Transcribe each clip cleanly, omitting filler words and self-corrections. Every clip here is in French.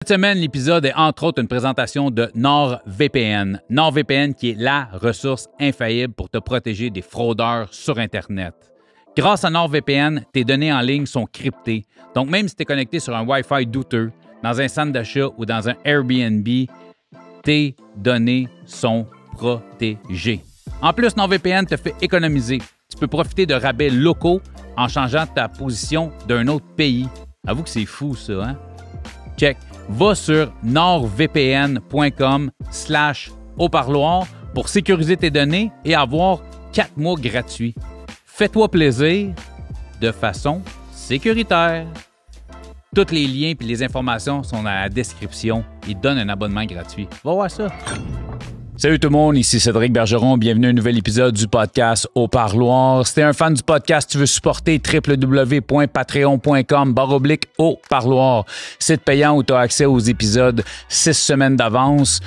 Cette semaine, l'épisode est entre autres une présentation de NordVPN. NordVPN qui est la ressource infaillible pour te protéger des fraudeurs sur Internet. Grâce à NordVPN, tes données en ligne sont cryptées. Donc même si tu es connecté sur un Wi-Fi douteux, dans un centre d'achat ou dans un Airbnb, tes données sont protégées. En plus, NordVPN te fait économiser. Tu peux profiter de rabais locaux en changeant ta position d'un autre pays. Avoue que c'est fou ça, hein? Check. Va sur nordvpn.com/haut-parloir pour sécuriser tes données et avoir 4 mois gratuits. Fais-toi plaisir de façon sécuritaire. Tous les liens et les informations sont dans la description. Ils te donnent un abonnement gratuit. Va voir ça. Salut tout le monde, ici Cédric Bergeron. Bienvenue à un nouvel épisode du podcast Au Parloir. Si t'es un fan du podcast, tu veux supporter www.patreon.com/Au Parloir. Site payant où tu as accès aux épisodes 6 semaines d'avance.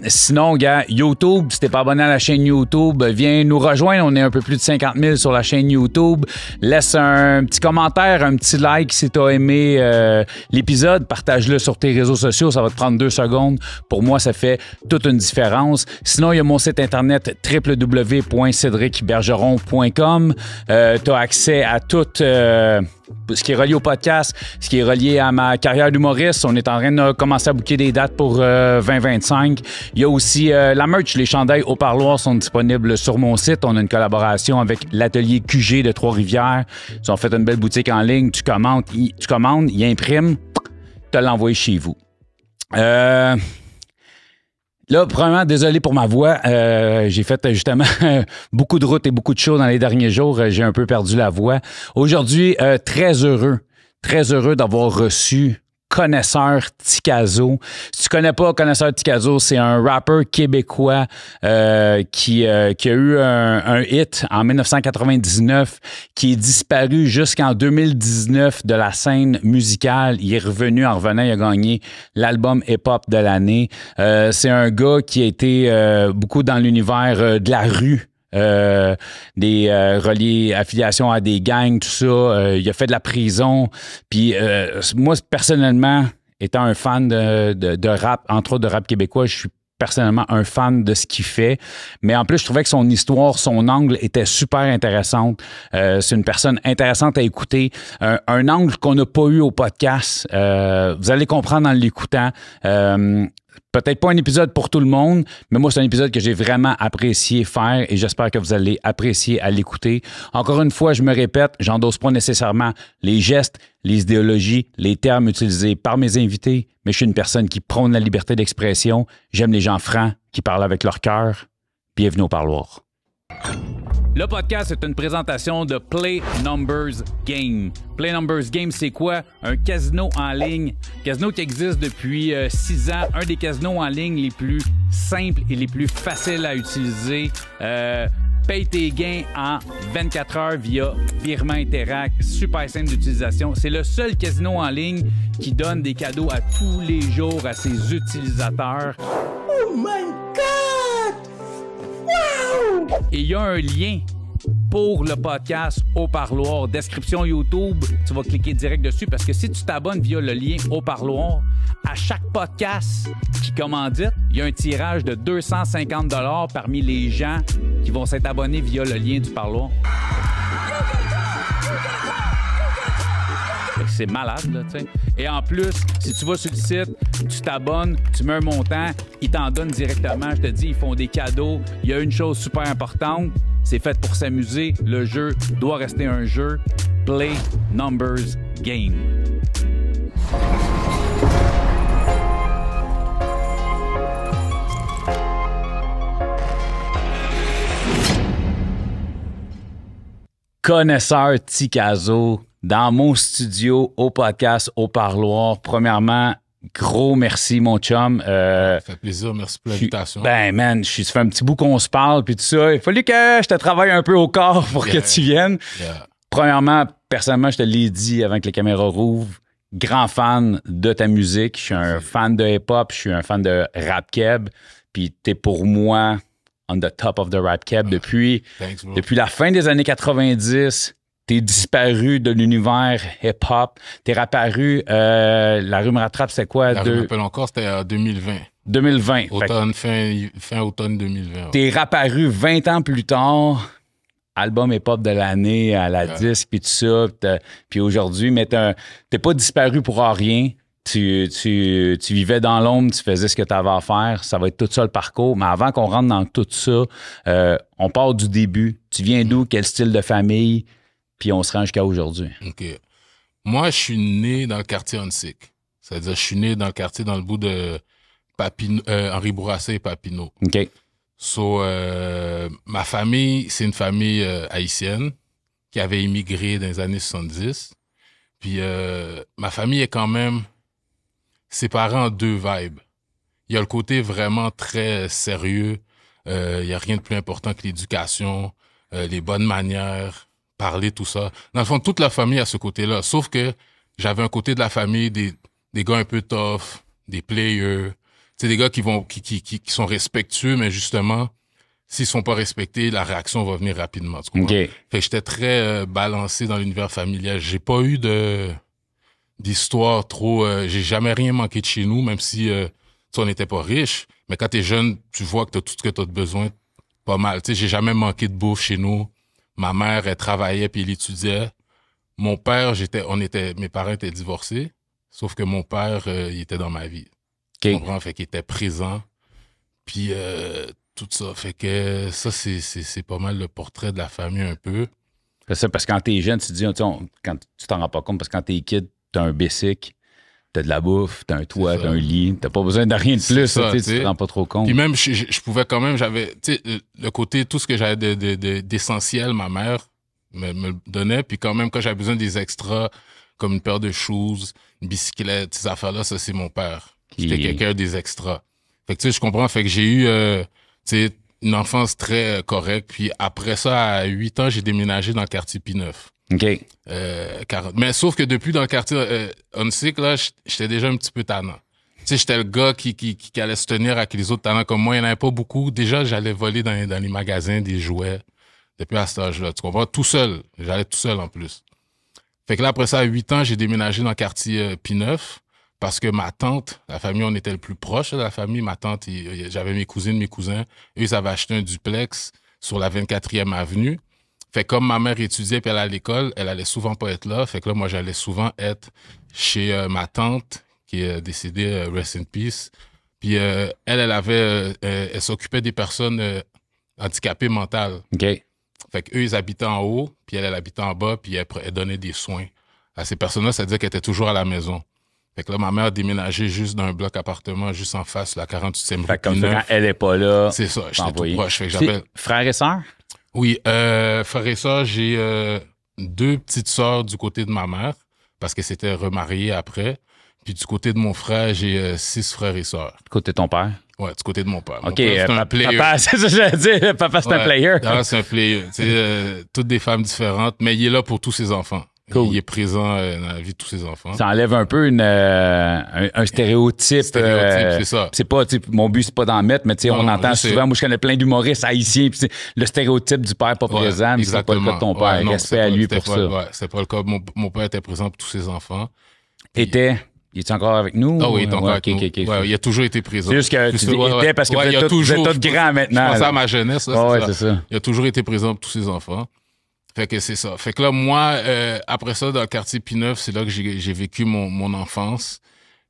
Sinon, gars, YouTube, si t'es pas abonné à la chaîne YouTube, viens nous rejoindre. On est un peu plus de 50 000 sur la chaîne YouTube. Laisse un petit commentaire, un petit like si tu as aimé l'épisode. Partage-le sur tes réseaux sociaux. Ça va te prendre 2 secondes. Pour moi, ça fait toute une différence. Sinon, il y a mon site internet www.cedricbergeron.com. Tu as accès à tout ce qui est relié au podcast, ce qui est relié à ma carrière d'humoriste. On est en train de commencer à booker des dates pour 2025. Il y a aussi la merch. Les chandails Au Parloir sont disponibles sur mon site. On a une collaboration avec l'atelier QG de Trois-Rivières. Ils ont fait une belle boutique en ligne. Tu commandes, ils impriment, tu l'envoies chez vous. Là, premièrement, désolé pour ma voix. J'ai fait justement beaucoup de routes et beaucoup de shows dans les derniers jours. J'ai un peu perdu la voix. Aujourd'hui, très heureux d'avoir reçu Connaisseur Tikazo. Si tu connais pas Connaisseur Tikazo, c'est un rappeur québécois qui a eu un hit en 1999, qui est disparu jusqu'en 2019 de la scène musicale. Il est revenu, en revenant, il a gagné l'album hip-hop de l'année. C'est un gars qui a été beaucoup dans l'univers de la rue. Reliés, affiliation à des gangs, tout ça. Il a fait de la prison. Puis moi, personnellement, étant un fan de rap, entre autres de rap québécois, je suis personnellement un fan de ce qu'il fait. Mais en plus, je trouvais que son histoire, son angle était super intéressante. C'est une personne intéressante à écouter. Un angle qu'on n'a pas eu au podcast. Vous allez comprendre en l'écoutant. Peut-être pas un épisode pour tout le monde, mais moi, c'est un épisode que j'ai vraiment apprécié faire et j'espère que vous allez apprécier à l'écouter. Encore une fois, je me répète, j'endosse pas nécessairement les gestes, les idéologies, les termes utilisés par mes invités, mais je suis une personne qui prône la liberté d'expression. J'aime les gens francs qui parlent avec leur cœur. Bienvenue au Parloir. Le podcast est une présentation de Play Numbers Game. Play Numbers Game, c'est quoi? Un casino en ligne. Casino qui existe depuis 6 ans. Un des casinos en ligne les plus simples et les plus faciles à utiliser. Paye tes gains en 24 heures via virement Interac. Super simple d'utilisation. C'est le seul casino en ligne qui donne des cadeaux à tous les jours à ses utilisateurs. Oh my God! Wow! Et il y a un lien pour le podcast Au Parloir. Description YouTube, tu vas cliquer direct dessus parce que si tu t'abonnes via le lien Au Parloir, à chaque podcast qui commandite, il y a un tirage de 250 $ parmi les gens qui vont s'être abonnés via le lien du Parloir. C'est malade, là, tu sais. Et en plus, si tu vas sur le site, tu t'abonnes, tu mets un montant, ils t'en donnent directement. Je te dis, ils font des cadeaux. Il y a une chose super importante, c'est fait pour s'amuser. Le jeu doit rester un jeu. Play Numbers Game. Connaisseur Tikazo dans mon studio au podcast Au Parloir. Premièrement, gros merci, mon chum. Ça fait plaisir, merci pour l'invitation. Ben, man, ça fait un petit bout qu'on se parle, puis tout ça. Il fallait que je te travaille un peu au corps pour que tu viennes. Premièrement, personnellement, je te l'ai dit avant que les caméras rouvrent, grand fan de ta musique. Je suis un fan de hip-hop, je suis un fan de rap keb, puis t'es pour moi on the top of the rap keb depuis la fin des années 90. t'es disparu de l'univers hip-hop. T'es réapparu, La rue me rattrape, c'est quoi? Je me rappelle encore, c'était en 2020. 2020. Automne, fin automne 2020. Ouais. T'es réapparu 20 ans plus tard, album hip-hop de l'année à la disque, puis tout ça. Puis aujourd'hui, mais t'es pas disparu pour rien. Tu vivais dans l'ombre, tu faisais ce que tu avais à faire. Ça va être tout ça le parcours. Mais avant qu'on rentre dans tout ça, on part du début. Tu viens d'où? Quel style de famille? Puis on se rend jusqu'à aujourd'hui. OK. Moi, je suis né dans le quartier Huntsic. C'est-à-dire, je suis né dans le quartier dans le bout de Henri Bourassa et Papineau. OK. So, ma famille, c'est une famille haïtienne qui avait immigré dans les années 70. Puis ma famille est quand même séparée en deux vibes. Il y a le côté vraiment très sérieux. Il y a rien de plus important que l'éducation, les bonnes manières, parler, tout ça. Dans le fond, toute la famille a ce côté-là. Sauf que j'avais un côté de la famille, des gars un peu tough, des players. C'est des gars qui sont respectueux, mais justement, s'ils sont pas respectés, la réaction va venir rapidement. Tu comprends? Okay. Fait que j'étais très balancé dans l'univers familial. J'ai pas eu d'histoire trop... j'ai jamais rien manqué de chez nous, même si on n'était pas riches. Mais quand t'es jeune, tu vois que t'as tout ce que t'as de besoin, pas mal. Tu sais, j'ai jamais manqué de bouffe chez nous. Ma mère, elle travaillait puis elle étudiait. Mon père, mes parents étaient divorcés, sauf que mon père, il était dans ma vie. Okay. Tu comprends? Fait qu'il était présent. Puis tout ça. Fait que ça, c'est pas mal le portrait de la famille un peu. C'est ça, parce que quand t'es jeune, tu te dis, quand tu t'en rends pas compte, parce que quand t'es kid, t'as un bicycle, t'as de la bouffe, t'as un toit, t'as un lit, t'as pas besoin de rien de plus, ça, tu te rends pas trop compte. Puis même, je pouvais quand même, j'avais, tu sais, le côté, tout ce que j'avais d'essentiel, ma mère me le donnait, puis quand même, quand j'avais besoin des extras, comme une paire de shoes, une bicyclette, ces affaires-là, ça, c'est mon père. C'était quelqu'un des extras. Fait que, tu sais, je comprends, fait que j'ai eu, tu sais, une enfance très correcte, puis après ça, à 8 ans, j'ai déménagé dans le quartier P9. OK. Mais sauf que depuis dans le quartier Huntsic, là, j'étais déjà un petit peu tannant. Tu sais, j'étais le gars qui allait se tenir avec les autres tannants comme moi. Il n'y en avait pas beaucoup. Déjà, j'allais voler dans les magasins des jouets depuis à cet âge-là. Tu comprends? Tout seul. J'allais tout seul en plus. Fait que là, après ça, à 8 ans, j'ai déménagé dans le quartier P9 parce que ma tante, la famille, on était le plus proche de la famille. Ma tante, j'avais mes cousines, mes cousins. Eux, ils avaient acheté un duplex sur la 24e avenue. Fait que comme ma mère étudiait puis elle allait à l'école, elle allait souvent pas être là. Fait que là, moi, j'allais souvent être chez ma tante qui est décédée, rest in peace. Puis elle s'occupait des personnes handicapées mentales. OK. Fait qu'eux, ils habitaient en haut, puis elle habitait en bas, puis elle donnait des soins à ces personnes-là. Ça veut dire qu'elle était toujours à la maison. Fait que là, ma mère a déménagé juste d'un bloc appartement juste en face, la 48e rue. Fait que comme ça, quand elle est pas là, c'est ça, j'étais tout proche. Fait que j'appelle... Frères et sœurs? Oui, frère et sœurs, j'ai 2 petites sœurs du côté de ma mère, parce que c'était remarié après. Puis du côté de mon frère, j'ai 6 frères et sœurs. Du côté de ton père? Ouais, du côté de mon père. OK, c'est un player. Papa, c'est ça que j'allais dire. Papa, c'est un player. Non, c'est un player. Toutes des femmes différentes, mais il est là pour tous ses enfants. Cool. Il est présent dans la vie de tous ses enfants. Ça enlève un peu un stéréotype. C'est ça. C'est pas, mon but, c'est pas d'en mettre, mais on entend souvent, moi, je connais plein d'humoristes haïtiens, puis le stéréotype du père pas présent, mais c'est pas le cas de ton père. Non, respect à lui pour ça. Ouais, c'est pas le cas. Mon père était présent pour tous ses enfants. Il est encore avec nous? Ah oui, il est encore avec nous. Ouais, il a toujours été présent. C'est juste que tu était parce que vous êtes tous grands maintenant. Je pensais à ma jeunesse. Là, c'est ça. Il a toujours été présent pour tous ses enfants. Fait que c'est ça. Fait que là, moi, après ça, dans le quartier P9, c'est là que j'ai vécu mon enfance.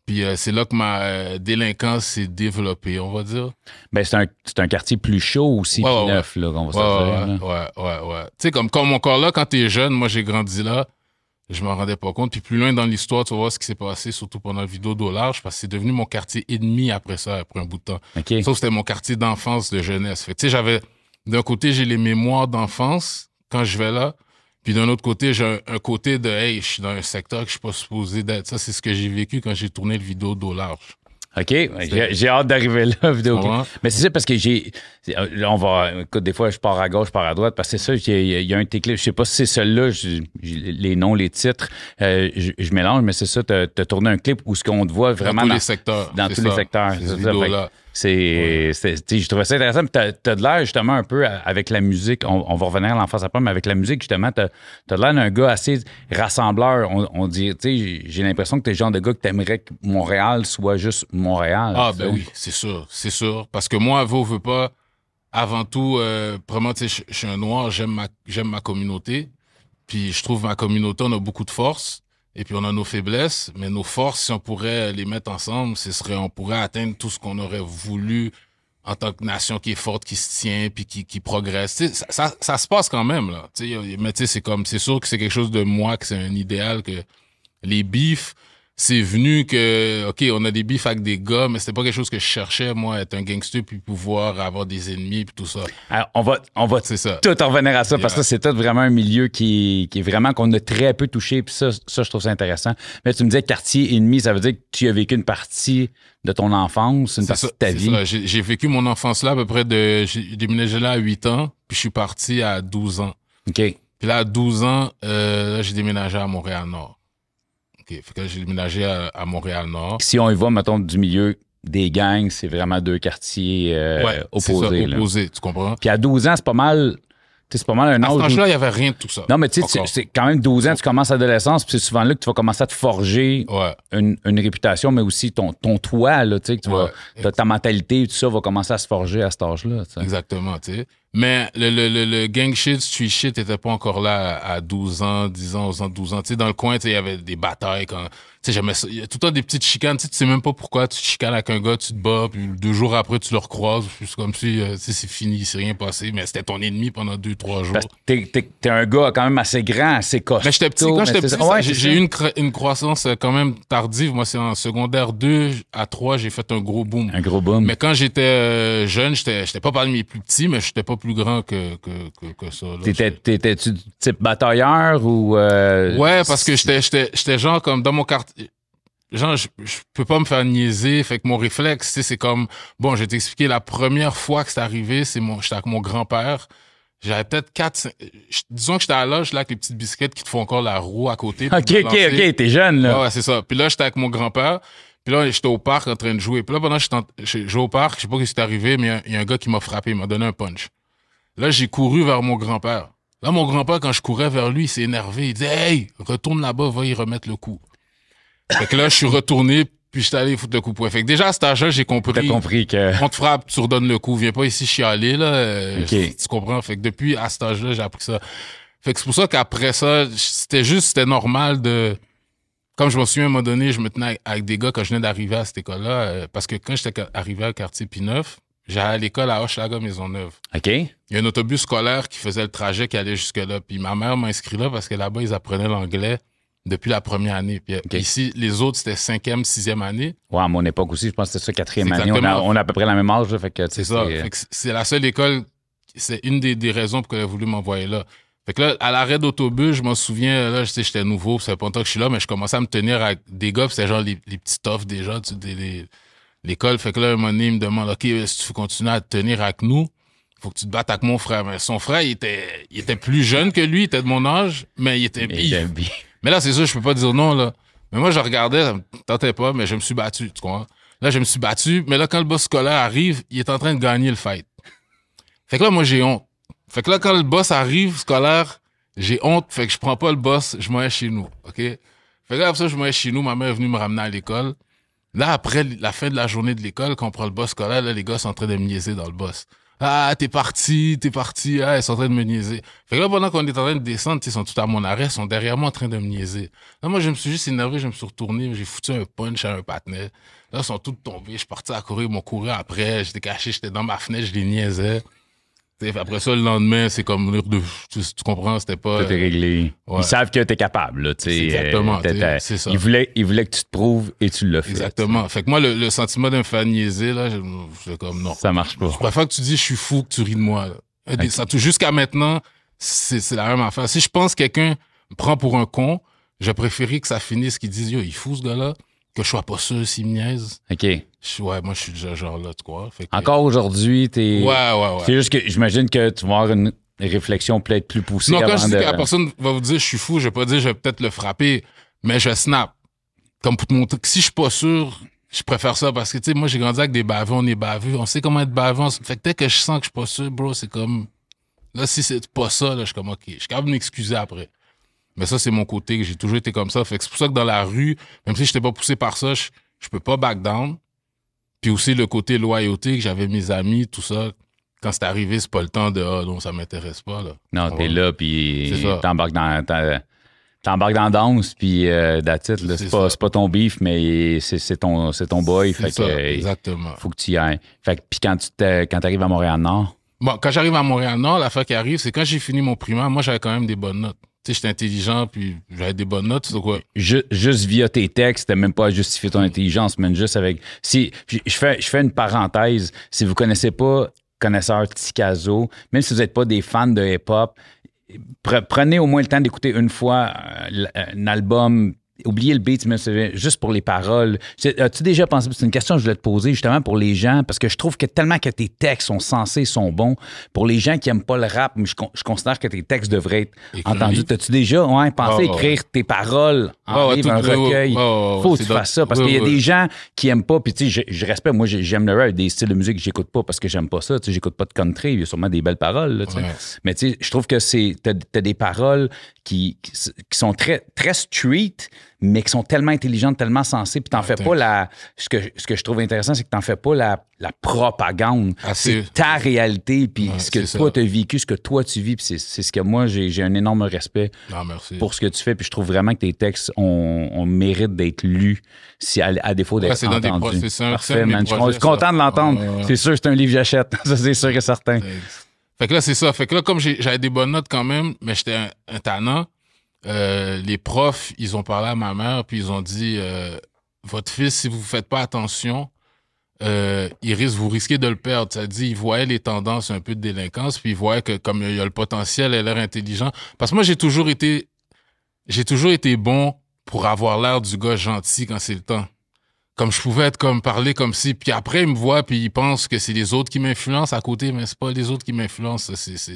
Puis c'est là que ma délinquance s'est développée, on va dire. Ben, c'est un quartier plus chaud aussi, P9, là, qu'on va se dire. Ouais. Tu sais, comme encore là, quand t'es jeune, moi, j'ai grandi là, je m'en rendais pas compte. Puis plus loin dans l'histoire, tu vas voir ce qui s'est passé, surtout pendant le vidéo d'Au Large, parce que c'est devenu mon quartier ennemi après ça, après un bout de temps. Okay. Sauf que c'était mon quartier d'enfance, de jeunesse. Fait que tu sais, d'un côté, j'ai les mémoires d'enfance, quand je vais là. Puis d'un autre côté, j'ai un côté de « Hey, je suis dans un secteur que je suis pas supposé d'être ». Ça, c'est ce que j'ai vécu quand j'ai tourné le vidéo d'Au Large. OK. J'ai hâte d'arriver là, vidéo. Mais c'est ça parce que écoute, des fois, je pars à gauche, je pars à droite, parce que c'est ça, il y a un de tes clips, je sais pas si c'est celui-là, les noms, les titres, je mélange, mais c'est ça, t'as tourné un clip où ce qu'on te voit vraiment dans tous les secteurs. Dans tous les secteurs. C'est cette vidéo-là. Je trouvais ça intéressant. Tu as de l'air justement un peu avec la musique. On va revenir à l'enfance après, mais avec la musique, justement, tu as de l'air d'un gars assez rassembleur. On dit, j'ai l'impression que tu es le genre de gars que tu aimerais que Montréal soit juste Montréal. Ah, ben oui, c'est sûr, c'est sûr. Parce que moi, veut pas, avant tout, vraiment, tu sais, je suis un noir, j'aime ma communauté. Puis je trouve ma communauté, on a beaucoup de force. Et puis on a nos faiblesses, mais nos forces, si on pourrait les mettre ensemble, on pourrait atteindre tout ce qu'on aurait voulu en tant que nation qui est forte, qui se tient, puis qui progresse. Tu sais, ça se passe quand même, là. Tu sais, mais tu sais, c'est sûr que c'est quelque chose de moi, que c'est un idéal, que les beefs, c'est venu que, OK, on a des beefs avec des gars, mais c'était pas quelque chose que je cherchais, moi, être un gangster, puis pouvoir avoir des ennemis, puis tout ça. Alors, on va C'est ça. tout en revenir à ça, parce que c'est tout vraiment un milieu qui est vraiment qu'on a très peu touché, puis ça, je trouve ça intéressant. Mais tu me disais quartier ennemi, ça veut dire que tu as vécu une partie de ton enfance, une partie de ta vie. Ça. J'ai vécu mon enfance là, à peu près j'ai déménagé là à 8 ans, puis je suis parti à 12 ans. OK. Puis là, à 12 ans, là, j'ai déménagé à Montréal-Nord. Fait que j'ai déménagé à Montréal-Nord. Si on y va, mettons, du milieu des gangs, c'est vraiment deux quartiers opposés. C'est ça, opposés, tu comprends? Puis à 12 ans, c'est pas mal un âge. À cet âge-là, il n'y avait rien de tout ça. Non, mais tu sais, c'est quand même 12 ans, tu commences l'adolescence, puis c'est souvent là que tu vas commencer à te forger une réputation, mais aussi ton toit, là, tu sais, que ta mentalité, tout ça va commencer à se forger à cet âge-là. T'sais. Exactement, tu sais. Mais le gang shit, street shit était pas encore là à 12 ans, 10 ans, 11 ans, 12 ans. Tu sais, dans le coin, tu sais, il y avait des batailles quand, tu sais, j'aimais ça. Il y a tout le temps des petites chicanes, tu sais même pas pourquoi tu te chicanes avec un gars, tu te bats, puis 2 jours après, tu le recroises, puis c'est comme si, tu sais, c'est fini, c'est rien passé, mais c'était ton ennemi pendant 2-3 jours. Parce que t'es un gars quand même assez grand, assez costaud. Mais j'étais petit, quand j'étais petit, j'ai eu une croissance quand même tardive. Moi, c'est en secondaire 2 à 3, j'ai fait un gros boom. Un gros boom. Mais quand j'étais jeune, j'étais pas parmi les plus petits, mais j'étais pas plus grand que ça. T'étais-tu type batailleur ou... Ouais, parce que j'étais genre comme dans mon quartier. Genre, je peux pas me faire niaiser. Fait que mon réflexe, tu sais, c'est comme... Bon, je vais t'expliquer, la première fois que c'est arrivé, j'étais avec mon grand-père. J'avais peut-être 4... Disons que j'étais à l'âge, là, avec les petites bicyclettes qui te font encore la roue à côté. OK, t'es jeune, là. Ouais, c'est ça. Puis là, j'étais avec mon grand-père. Puis là, j'étais au parc en train de jouer. Puis là, pendant que je jouais au parc, je sais pas ce qui est arrivé, mais il y a un gars qui m'a frappé, il m'a donné un punch. Là, j'ai couru vers mon grand-père. Là, mon grand-père, quand je courais vers lui, il s'est énervé. Il dit « Hey, retourne là-bas, va y remettre le coup. » Fait que là, je suis retourné, puis j'étais allé foutre le coup. Fait que déjà, à cet âge-là, j'ai compris. T'as compris que... On te frappe, tu redonnes le coup. Viens pas ici chialer, là. Okay. Tu comprends? Fait que depuis, à cet âge-là, j'ai appris ça. Fait que c'est pour ça qu'après ça, c'était normal de... Comme je me souviens, à un moment donné, je me tenais avec des gars quand je venais d'arriver à cette école-là, parce que quand j'étais arrivé au quartier P9, j'allais à l'école à Hochelaga-Maisonneuve. OK. Il y a un autobus scolaire qui faisait le trajet qui allait jusque-là. Puis ma mère m'a inscrit là parce que là-bas, ils apprenaient l'anglais depuis la première année. Puis ici, les autres, c'était 5e, 6e année. Ouais, à mon époque aussi, je pense que c'était ça, 4e année. On a à peu près la même âge. Là, fait que, c'est ça. Fait que c'est la seule école, c'est une des raisons pour qu'elle a voulu m'envoyer là. Fait que là, à l'arrêt d'autobus, je m'en souviens, là, j'étais nouveau, ça fait pas longtemps que je suis là, mais je commençais à me tenir avec des gars, puis c'était genre les petits toughs déjà, l'école. Fait que là, un moment donné, il me demande, OK, si tu veux continuer à te tenir avec nous, faut que tu te battes avec mon frère. Mais son frère, il était plus jeune que lui, il était de mon âge, mais il était bif. Mais là, c'est ça, je peux pas dire non, là. Mais moi, je regardais, ça me tentait pas, mais je me suis battu, tu comprends? Là, je me suis battu, mais là, quand le boss scolaire arrive, il est en train de gagner le fight. Fait que là, moi, j'ai honte. Fait que là, quand le boss arrive, scolaire, j'ai honte, fait que je prends pas le boss, je m'en vais chez nous, OK? Fait que là, après ça, je m'en vais chez nous, ma mère est venue me ramener à l'école. Là, après la fin de la journée de l'école, quand on prend le boss scolaire, là, les gars sont en train de me niaiser dans le boss. Ah, t'es parti, ah, ils sont en train de me niaiser. Fait que là, pendant qu'on est en train de descendre, ils sont tout à mon arrêt, ils sont derrière moi en train de me niaiser. Là, moi, je me suis juste énervé, je me suis retourné, j'ai foutu un punch à un patinet. Là, ils sont tous tombés, je suis parti à courir, ils m'ont couru après, j'étais caché, j'étais dans ma fenêtre, je les niaisais. Après ça, le lendemain, c'est comme... Tu comprends, c'était pas... Tout est réglé. Ouais. Ils savent que t'es capable, là. Exactement, c'est ça. Ils voulaient que tu te prouves et tu l'as fait. Exactement. Fait que moi, le sentiment de me faire niaiser, là, c'est comme non. Ça marche pas. Je préfère que tu dis « je suis fou » que tu ris de moi. Là. Okay. Jusqu'à maintenant, c'est la même affaire. Si je pense que quelqu'un me prend pour un con, je préférerais que ça finisse qu'ils disent « yo, il est fou, ce gars-là », que je sois pas sûr s'il me niaise. OK. Ouais, moi, je suis déjà genre là, tu crois. Fait que... Encore aujourd'hui, t'es... Ouais. C'est juste que j'imagine que tu vas avoir une réflexion peut-être plus poussée. Non, quand je dis que la personne va vous dire je suis fou, je vais pas dire je vais peut-être le frapper, mais je snap. Comme pour te montrer que si je suis pas sûr, Je préfère ça parce que, tu sais, moi, j'ai grandi avec des baveux, on est baveux. On sait comment être baveux. Fait que dès que je sens que je suis pas sûr, bro, c'est comme... Là, si c'est pas ça, là, je suis comme, OK. Je suis capable de m'excuser après. Mais ça, c'est mon côté, que j'ai toujours été comme ça. Fait que c'est pour ça que dans la rue, même si je n'étais pas poussé par ça, je peux pas back down. Puis aussi, le côté loyauté, que j'avais mes amis, tout ça. Quand c'est arrivé, c'est pas le temps de « Ah, non, ça m'intéresse pas, là. » Non, t'es là, puis C'est ça. t'embarques dans la danse, puis that's it, là. C'est pas ton beef, mais c'est ton boy. C'est Fait ça, que exactement. faut que tu y ailles. Fait que, puis quand t'arrives à Montréal-Nord, Bon, quand j'arrive à Montréal-Nord, l'affaire qui arrive, c'est quand j'ai fini mon primaire, moi, j'avais quand même des bonnes notes. Tu sais, j'étais intelligent, puis j'avais des bonnes notes, c'est quoi? juste via tes textes, t'as même pas à justifier ton intelligence, mais juste avec... Si je fais une parenthèse, si vous connaissez pas connaisseur Tikazo, même si vous n'êtes pas des fans de hip-hop, prenez au moins le temps d'écouter une fois un album. Oubliez le beat, mais c'est juste pour les paroles. As-tu déjà pensé, c'est une question que je voulais te poser justement pour les gens, parce que je trouve que tellement que tes textes sont sensés, sont bons, pour les gens qui n'aiment pas le rap, je considère que tes textes devraient être entendus. As-tu déjà pensé à écrire tes paroles en livre, un recueil? Faut que tu fasses ça, parce qu'il y a des gens qui n'aiment pas, puis tu sais, je respecte, moi j'aime le rap, des styles de musique que j'écoute pas parce que j'aime pas ça, tu sais, j'écoute pas de country, il y a sûrement des belles paroles, là, tu sais. Mais tu sais, je trouve que t'as des paroles qui sont très, très street, mais qui sont tellement intelligentes, tellement sensées, puis t'en fais pas ce que je trouve intéressant, c'est que t'en fais pas la propagande. C'est ta réalité, puis ce que toi t'as vécu, ce que toi tu vis, puis c'est ce que moi, j'ai un énorme respect pour ce que tu fais, puis je trouve vraiment que tes textes ont mérite d'être lus, si à défaut d'être entendus. Parfait, man. Je suis content de l'entendre. C'est sûr, c'est un livre que j'achète. Ça, c'est sûr et certain. Fait que là, c'est ça. Fait que là, comme j'avais des bonnes notes quand même, mais j'étais un tannant, les profs, ils ont parlé à ma mère, puis ils ont dit votre fils, si vous faites pas attention, vous risquez de le perdre. Ça dit, ils voyaient les tendances un peu de délinquance, puis ils voyaient que comme il y a le potentiel, il a l'air intelligent. Parce que moi, j'ai toujours été bon pour avoir l'air du gars gentil quand c'est le temps. Comme je pouvais être comme parler comme si, puis après ils me voient puis ils pensent que c'est les autres qui m'influencent à côté, mais c'est pas les autres qui m'influencent.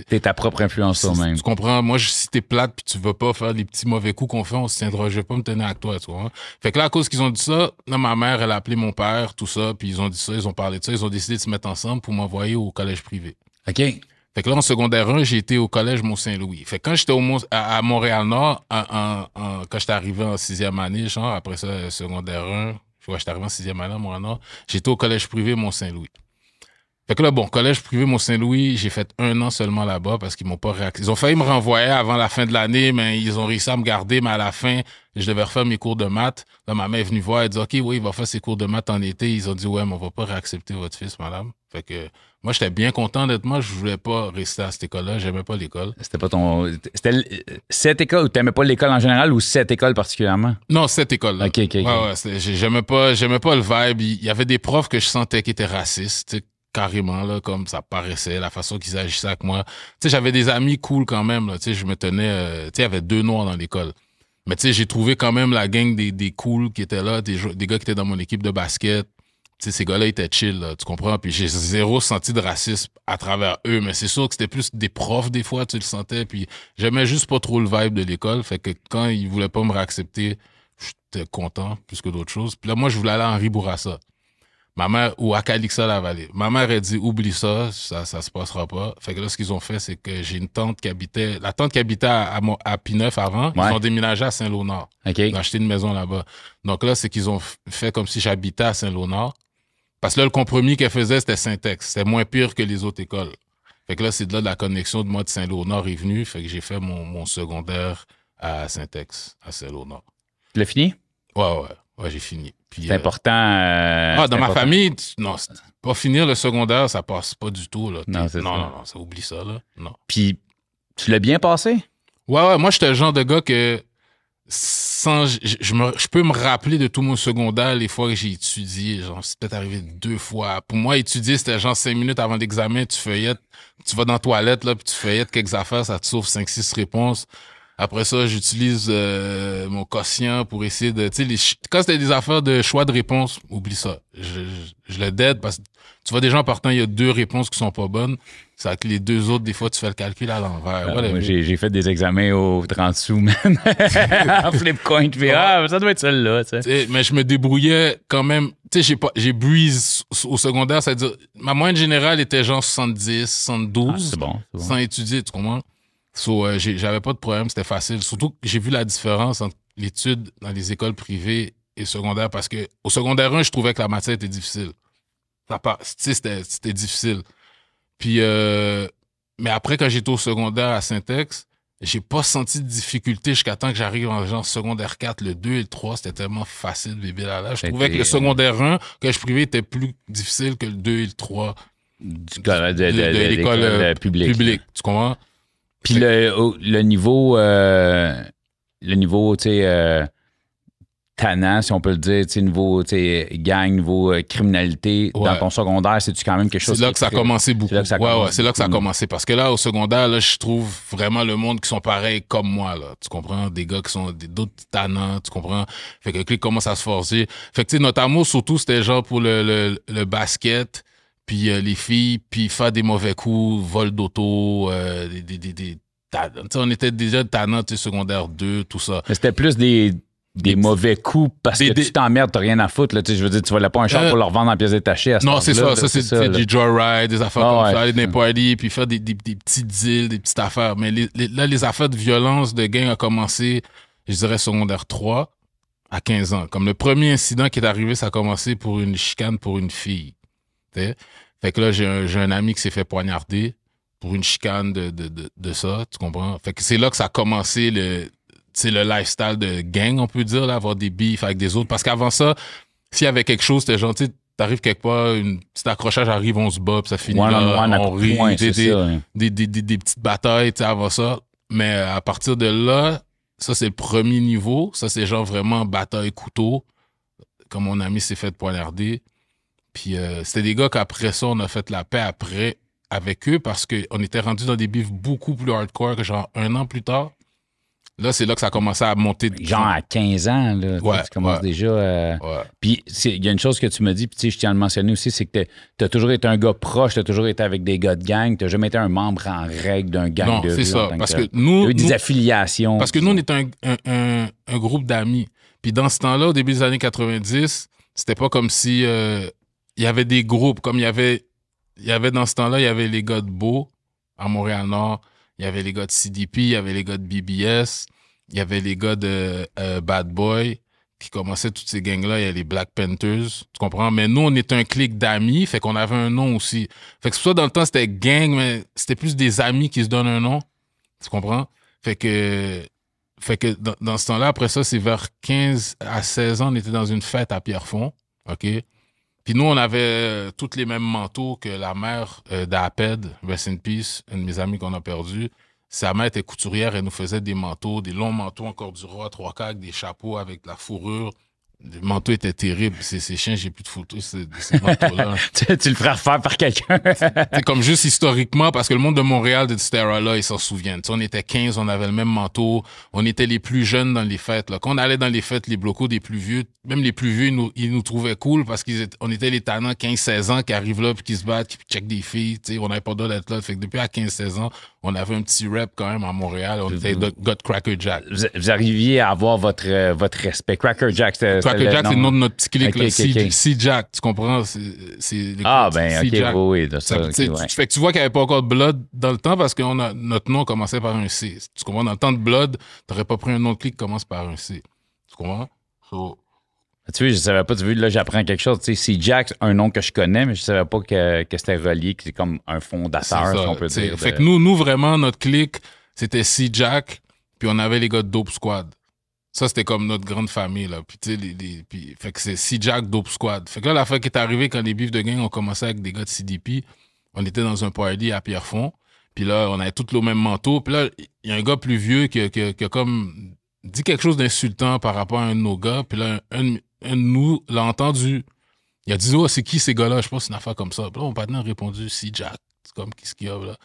T'es ta propre influence toi-même. Tu comprends? Moi, si t'es plate puis tu veux pas faire les petits mauvais coups qu'on fait, on se tiendra. Je vais pas me tenir avec toi, tu vois. Fait que là, à cause qu'ils ont dit ça, là, ma mère, elle a appelé mon père, tout ça, puis ils ont dit ça, ils ont parlé de ça, ils ont décidé de se mettre ensemble pour m'envoyer au collège privé. OK. Fait que là, en secondaire 1, j'ai été au collège Mont-Saint-Louis. Fait que quand j'étais à Montréal-Nord, quand j'étais arrivé en 6e année, genre, après ça, secondaire 1, j'étais arrivé en 6e année à Montréal-Nord, j'étais au collège privé Mont-Saint-Louis. Fait que là, bon, collège privé Mont-Saint-Louis, j'ai fait 1 an seulement là-bas parce qu'ils m'ont pas Ils ont failli me renvoyer avant la fin de l'année, mais ils ont réussi à me garder, mais à la fin, je devais refaire mes cours de maths. Là, ma mère est venue voir, elle dit, OK, oui, il va faire ses cours de maths en été. Ils ont dit, ouais, mais on va pas réaccepter votre fils, madame. Fait que, moi, j'étais bien content d'être moi. Je voulais pas rester à cette école-là. J'aimais pas l'école. C'était pas c'était cette école ou t'aimais pas l'école en général ou cette école particulièrement? Non, cette école-là. OK. Ouais, j'aimais pas le vibe. Il y avait des profs que je sentais qui étaient racistes, carrément, là, comme ça paraissait, la façon qu'ils agissaient avec moi. Tu sais, j'avais des amis cool quand même, là. Tu sais, je me tenais, tu sais, il y avait 2 noirs dans l'école. Mais tu sais, j'ai trouvé quand même la gang des cools qui étaient là, des gars qui étaient dans mon équipe de basket. Tu sais, ces gars-là étaient chill, là, tu comprends? Puis j'ai zéro senti de racisme à travers eux, mais c'est sûr que c'était plus des profs des fois, tu le sentais. Puis j'aimais juste pas trop le vibe de l'école, fait que quand ils voulaient pas me réaccepter, j'étais content plus que d'autres choses. Puis là, moi, je voulais aller à Henri Bourassa. Ma mère, ou à Calixa-la-Vallée. Ma mère a dit, oublie ça se passera pas. Fait que là, ce qu'ils ont fait, c'est que j'ai une tante qui habitait, la tante qui habitait à Pineuf avant, ils ont déménagé à Saint-Léonard. OK. Ils ont acheté une maison là-bas. Donc là, c'est qu'ils ont fait comme si j'habitais à Saint-Léonard. Parce que là, le compromis qu'elle faisait, c'était Saint-Ex. C'était moins pire que les autres écoles. Fait que là, c'est de là la connexion de moi de Saint-Léonard est venue. Fait que j'ai fait mon secondaire à Saint-Ex, à Saint-Léonard. Tu l'as fini? Ouais, j'ai fini. C'est important. Dans ma famille, non, pas finir le secondaire, ça passe pas du tout. Là. Non, ça oublie ça. Là. Non. Puis, tu l'as bien passé? Ouais, moi, j'étais le genre de gars que je peux me rappeler de tout mon secondaire, les fois que j'ai étudié. Genre, c'est peut-être arrivé 2 fois. Pour moi, étudier, c'était genre 5 minutes avant l'examen, tu feuillettes, tu vas dans la toilette, là, puis tu feuillettes quelques affaires, ça te sauve 5-6 réponses. Après ça, j'utilise mon quotient pour essayer de... Tu sais, quand c'était des affaires de choix de réponse, oublie ça. Je le dead parce que tu vois, des gens partant, il y a 2 réponses qui sont pas bonnes. C'est avec les 2 autres, des fois, tu fais le calcul à l'envers. Moi, j'ai fait des examens au 30 sous, man. En flip coin, puis ça doit être celle-là, tu sais. Mais je me débrouillais quand même. Tu sais, j'ai breeze au secondaire, c'est-à-dire, ma moyenne générale était genre 70, 72. C'est bon. Sans étudier, tu comprends? J'avais pas de problème, c'était facile. Surtout que j'ai vu la différence entre l'étude dans les écoles privées et secondaire parce que au secondaire 1, je trouvais que la matière était difficile. Tu sais, c'était difficile. Puis, mais après, quand j'étais au secondaire à Saint-Ex, j'ai pas senti de difficulté jusqu'à temps que j'arrive en genre secondaire 4, le 2 et le 3, c'était tellement facile, bébé là. Je trouvais que le secondaire 1, collège privé, était plus difficile que le 2 et le 3 de l'école publique. Tu comprends? Puis le niveau, tu sais, tannant, si on peut le dire, tu sais, niveau, tu sais, gang, niveau criminalité, dans ton secondaire, c'est-tu quand même quelque chose? C'est là que ça a commencé beaucoup. C'est là que ça a commencé. C'est là que ça a commencé. Parce que là, au secondaire, là, je trouve vraiment le monde qui sont pareils comme moi, là. Tu comprends? Des gars qui sont d'autres tannants, tu comprends? Fait que le clic commence à se forcer. Fait que, tu sais, notre amour, surtout, c'était genre pour le basket, puis les filles, puis faire des mauvais coups, vol d'auto, on était déjà tannants, tu sais, secondaire 2, tout ça. Mais c'était plus des mauvais coups parce que tu t'emmerdes, t'as rien à foutre. Là, je veux dire, tu volais pas un char pour leur vendre en pièces détachées à ce non, c'est ça. Ça, c'est du joyride, des affaires comme ça, aller dans les parties, puis faire des petits deals, des petites affaires. Mais là, les affaires de violence de gang ont commencé, je dirais, secondaire 3 à 15 ans. Comme le premier incident qui est arrivé, ça a commencé pour une chicane pour une fille. T'sais? Fait que là, j'ai un ami qui s'est fait poignarder pour une chicane de ça, tu comprends? Fait que c'est là que ça a commencé le lifestyle de gang, on peut dire, là, avoir des beefs avec des autres. Parce qu'avant ça, s'il y avait quelque chose, c'était gentil, t'arrives quelque part, un petit accrochage arrive, on se bat, puis ça finit là, on rit, des petites batailles, tu sais, avant ça. Mais à partir de là, ça, c'est le premier niveau. Ça, c'est genre vraiment bataille couteau. Comme mon ami s'est fait poignarder. Puis c'était des gars qu'après ça, on a fait la paix après avec eux parce qu'on était rendu dans des beefs beaucoup plus hardcore que genre 1 an plus tard. Là, c'est là que ça a commencé à monter. Genre à 15 ans, là. Tu commences déjà. Puis il y a une chose que tu me dis, puis je tiens à le mentionner aussi, c'est que tu as toujours été un gars proche, tu as toujours été avec des gars de gang, tu n'as jamais été un membre en règle d'un gang de rue. Non, c'est ça. Parce que nous. Il y a eu des affiliations. Parce que nous, on était un groupe d'amis. Puis dans ce temps-là, au début des années 90, c'était pas comme si il y avait des groupes. Comme il y avait dans ce temps-là, il y avait les gars de Beau à Montréal-Nord. Il y avait les gars de CDP, il y avait les gars de BBS, il y avait les gars de Bad Boy qui commençaient toutes ces gangs-là. Il y a les Black Panthers, tu comprends? Mais nous, on était un clique d'amis, fait qu'on avait un nom aussi. Fait que c'est pour ça, dans le temps, c'était gang, mais c'était plus des amis qui se donnent un nom, tu comprends? Fait que dans ce temps-là, après ça, c'est vers 15 à 16 ans, on était dans une fête à Pierrefonds, OK? Puis nous, on avait tous les mêmes manteaux que la mère d'Aped, Rest in Peace, un de mes amis qu'on a perdu. Sa mère était couturière, elle nous faisait des manteaux, des longs manteaux encore du roi, 3/4 avec des chapeaux, avec de la fourrure. Le manteau était terrible. Ces chiens, j'ai plus de photos de ces manteaux-là. Tu le ferais refaire par quelqu'un. C'est comme juste historiquement, parce que le monde de Montréal de cette era-là, ils s'en souviennent. T'sais, on était 15, on avait le même manteau. On était les plus jeunes dans les fêtes. Là. Quand on allait dans les fêtes, les blocos des plus vieux, même les plus vieux, ils nous trouvaient cool parce qu'on était les tannants 15-16 ans qui arrivent là puis qui se battent, qui checkent des filles. T'sais, on n'avait pas le droit d'être là. Fait que depuis à 15-16 ans, on avait un petit rep quand même à Montréal. On était gars de Cracker Jack. Vous arriviez à avoir votre respect. Cracker Jack, Cracker Jack, c'est le nom de notre petit clic. Okay. C-Jack, tu comprends? C'est OK, oui. Fait que tu vois qu'il n'y avait pas encore de Blood dans le temps parce que notre nom commençait par un C. Tu comprends? Dans le temps de Blood, tu n'aurais pas pris un nom de clic qui commence par un C. Tu comprends? Tu vois, je savais pas, tu vois, là, j'apprends quelque chose. Tu sais, C-Jack, c'est un nom que je connais, mais je savais pas que c'était relié, que c'est comme un fondateur, si on peut dire. Fait que nous, vraiment, notre clique, c'était C-Jack, puis on avait les gars de Dope Squad. Ça, c'était comme notre grande famille, là. Puis, tu sais, fait que c'est C-Jack, Dope Squad. Fait que là, la fois qui est arrivée, quand les beefs de gang ont commencé avec des gars de CDP, on était dans un party à Pierrefonds, puis là, on avait tous le même manteau, puis là, il y a un gars plus vieux qui a comme dit quelque chose d'insultant par rapport à un de nos gars, puis là, un de nous l'a entendu. Il a dit, oh, c'est qui ces gars-là? Je pense que c'est une affaire comme ça. Puis là, mon partenaire a répondu, C-Jack. C'est comme, qu'est-ce qu'il y a, là?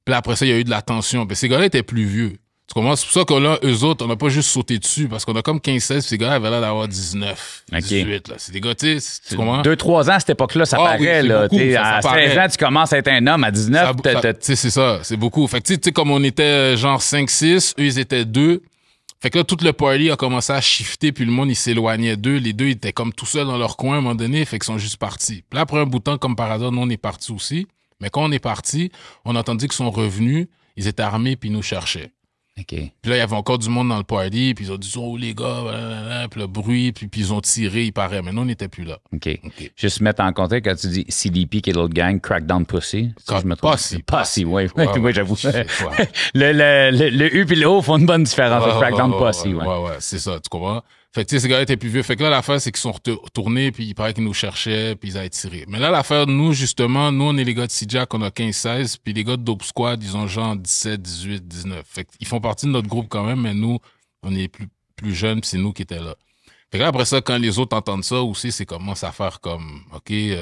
Puis là, après ça, il y a eu de la tension. Puis ces gars-là étaient plus vieux. Tu comprends? C'est pour ça que là, eux autres, on n'a pas juste sauté dessus, parce qu'on a comme 15-16, ces gars avaient l'air d'avoir 19, 18, là. C'est des gars, tu sais, tu comprends? 2-3 ans à cette époque-là, ça paraît, oui, là. beaucoup, À 16 ans, tu commences à être un homme. À 19, tu sais, c'est ça, c'est beaucoup. Fait que, tu sais, comme on était genre 5-6, eux, ils étaient 2. Fait que là, tout le party a commencé à shifter, puis le monde, il s'éloignait d'eux. Les deux, ils étaient comme tout seuls dans leur coin à un moment donné, fait qu'ils sont juste partis. Puis là, après un bout de temps, comme par hasard, nous, on est partis aussi. Mais quand on est partis, on a entendu qu'ils sont revenus, ils étaient armés, puis ils nous cherchaient. OK. Puis là, il y avait encore du monde dans le party, puis ils ont dit « Oh, les gars, blablabla », puis le bruit, puis ils ont tiré, il paraît. Mais nous, on n'était plus là. OK. Juste mettre en contexte, quand tu dis CDP, qui est l'autre gang, Crackdown Pussy, si je me trompe. Pussy, oui, j'avoue. Le U et le O font une bonne différence. Crackdown Pussy, ouais, c'est ça, tu comprends? Fait que, tu sais, ces gars étaient plus vieux. Fait que là, l'affaire, c'est qu'ils sont retournés, puis il paraît qu'ils nous cherchaient, puis ils avaient tiré. Mais là, l'affaire, nous, justement, nous, on est les gars de CJAC, on a 15-16, puis les gars de Dope Squad, ils ont genre 17, 18, 19. Fait qu'ils font partie de notre groupe quand même, mais nous, on est plus jeunes, puis c'est nous qui étaient là. Fait que là, après ça, quand les autres entendent ça aussi, c'est commence à faire comme, OK, il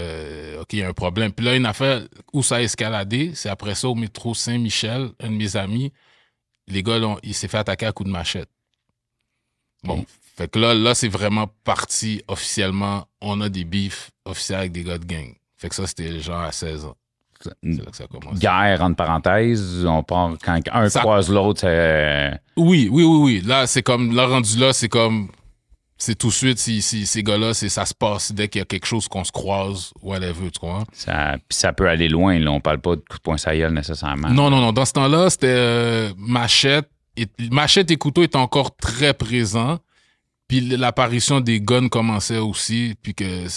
y a un problème. Puis là, une affaire où ça a escaladé, c'est après ça, au métro Saint-Michel, un de mes amis, les gars, il s'est fait attaquer à coups de machette. Bon. Fait que là, c'est vraiment parti officiellement. On a des beefs officiels avec des gars de gang. Fait que ça, c'était genre à 16 ans. C'est là que ça commence. Guerre, entre parenthèses, on part quand un croise l'autre. Oui. Là, c'est comme, là, rendu là, c'est comme, c'est tout de suite, si ces gars-là, ça se passe dès qu'il y a quelque chose qu'on se croise, whatever, tu comprends? Ça peut aller loin, là. On parle pas de coup de poing sur la gueule nécessairement. Non. Dans ce temps-là, c'était machette. Machette et couteau étaient encore très présents. Puis l'apparition des guns commençait aussi. Puis que, tu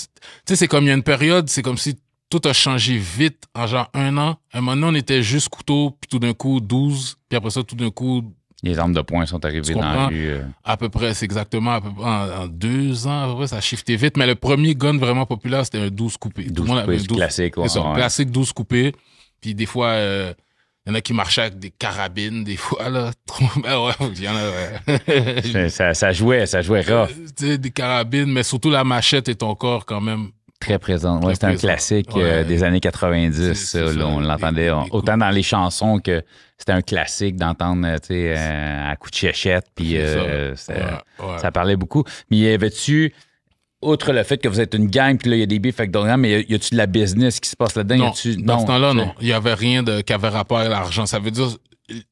sais, c'est comme il y a une période, c'est comme si tout a changé vite en genre 1 an. Un moment donné, on était juste couteau, puis tout d'un coup 12. Puis après ça, tout d'un coup... Les armes de poing sont arrivées dans la rue. À peu près, c'est exactement en 2 ans, à peu près, ça a shifté vite. Mais le premier gun vraiment populaire, c'était un 12 coupé. 12 coupé, c'est classique. C'est ça, classique 12 coupé. Puis des fois... il y en a qui marchaient avec des carabines, des fois, là. Il y en a, ouais. ça jouait rough. Des carabines, mais surtout la machette est encore quand même... Très présente. Ouais, c'était un classique des années 90, ça. Là, on l'entendait autant dans les chansons que c'était un classique d'entendre, tu sais, à coups de chéchette, puis ça parlait beaucoup. Mais y avait-tu... Outre le fait que vous êtes une gang, puis là, il y a des beefs avec d'autres gens, mais y a-tu de la business qui se passe là-dedans? Non, dans ce temps-là, non. Il y avait rien qui avait rapport avec l'argent. Ça veut dire,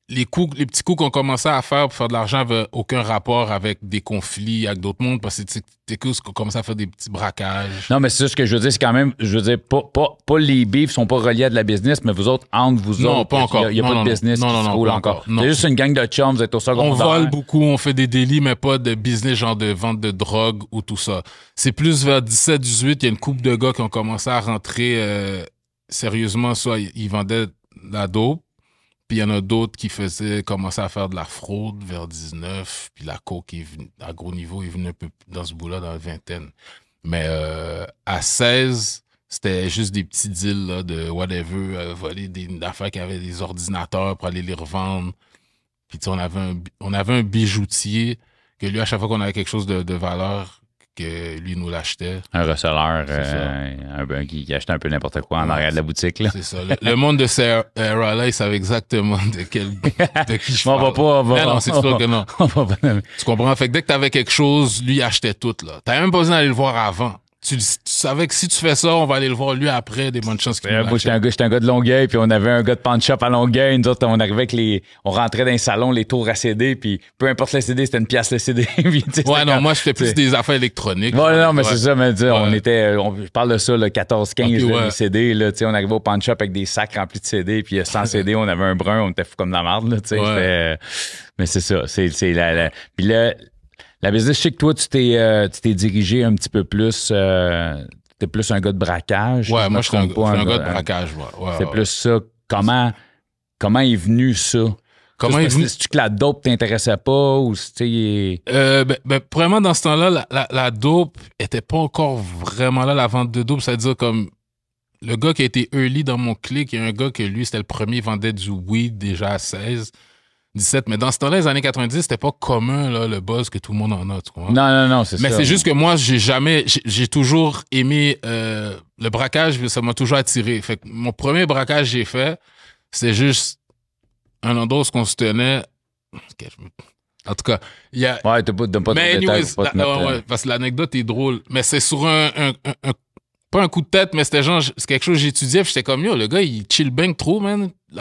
les petits coups qu'on commençait à faire pour faire de l'argent n'avaient aucun rapport avec des conflits avec d'autres mondes, parce que c'est qu'on commençait à faire des petits braquages. Non, mais c'est ça ce que je veux dire, c'est quand même, je veux dire, pas les beefs sont pas reliés à de la business, mais vous autres, entre vous autres. Non, pas encore. Il n'y a pas de business qui se roule encore. C'est juste une gang de chums, vous êtes au secondaire. On vole beaucoup, on fait des délits, mais pas de business genre de vente de drogue ou tout ça. C'est plus vers 17-18, il y a une couple de gars qui ont commencé à rentrer sérieusement, soit ils vendaient de la dope. Puis il y en a d'autres qui commençaient à faire de la fraude vers 19, puis la coke, à gros niveau, ils venaient un peu dans ce bout-là, dans la vingtaine. Mais à 16, c'était juste des petits deals là, de whatever, voler des affaires qui avaient des ordinateurs pour aller les revendre. Puis on avait un bijoutier que lui, à chaque fois qu'on avait quelque chose de valeur, que lui nous l'achetait. Un receleur qui achetait un peu n'importe quoi en arrière de la boutique. Là. C'est ça. Le monde de ces era-là, il savait exactement de qui je parle. Non, c'est sûr que non. Tu comprends? Fait que dès que t'avais quelque chose, lui, il achetait tout. Là. T'avais même pas besoin d'aller le voir avant. Tu savais que si tu fais ça, on va aller le voir lui après, des bonnes chances qu'il nous l'achète. J'étais un gars de Longueuil, puis on avait un gars de pawn shop à Longueuil. Nous autres, on arrivait avec on rentrait dans les salons, les tours à CD, puis peu importe le CD, c'était une pièce le CD. Puis, moi, je fais plus des affaires électroniques. Non, mais c'est ça, mais je parle de ça, 14-15 les CD, là, on arrivait au pawn shop avec des sacs remplis de CD, puis sans CD, on avait un brun, on était fou comme de la merde, là, mais c'est ça, puis là, la business, je sais que toi, tu t'es dirigé un petit peu plus. T'es plus un gars de braquage. Ouais, moi, je suis un gars de braquage. Ouais, c'est plus ça. Comment est venu ça? Comment est venu? C'est-tu que la dope t'intéressait pas ou c'était. Vraiment, dans ce temps-là, la dope était pas encore vraiment là, la vente de dope. C'est-à-dire, comme le gars qui a été early dans mon clique, il y a un gars que lui, c'était le premier, il vendait du weed déjà à 16. 17, mais dans ce temps-là, les années 90, c'était pas commun, là, le buzz que tout le monde en a, tu comprends? Non, c'est ça. Mais c'est juste que moi, j'ai toujours aimé, le braquage, ça m'a toujours attiré. Fait que mon premier braquage que j'ai fait, c'est juste un endroit où on se tenait En tout cas, il y a... Ouais, donne pas Mais de détails anyways, pour pas te mettre, ouais, parce que l'anecdote est drôle. Mais c'est sur pas un coup de tête, mais c'était genre, c'est quelque chose que j'étudiais, puis j'étais comme, yo, le gars, il chill bang trop, man. Il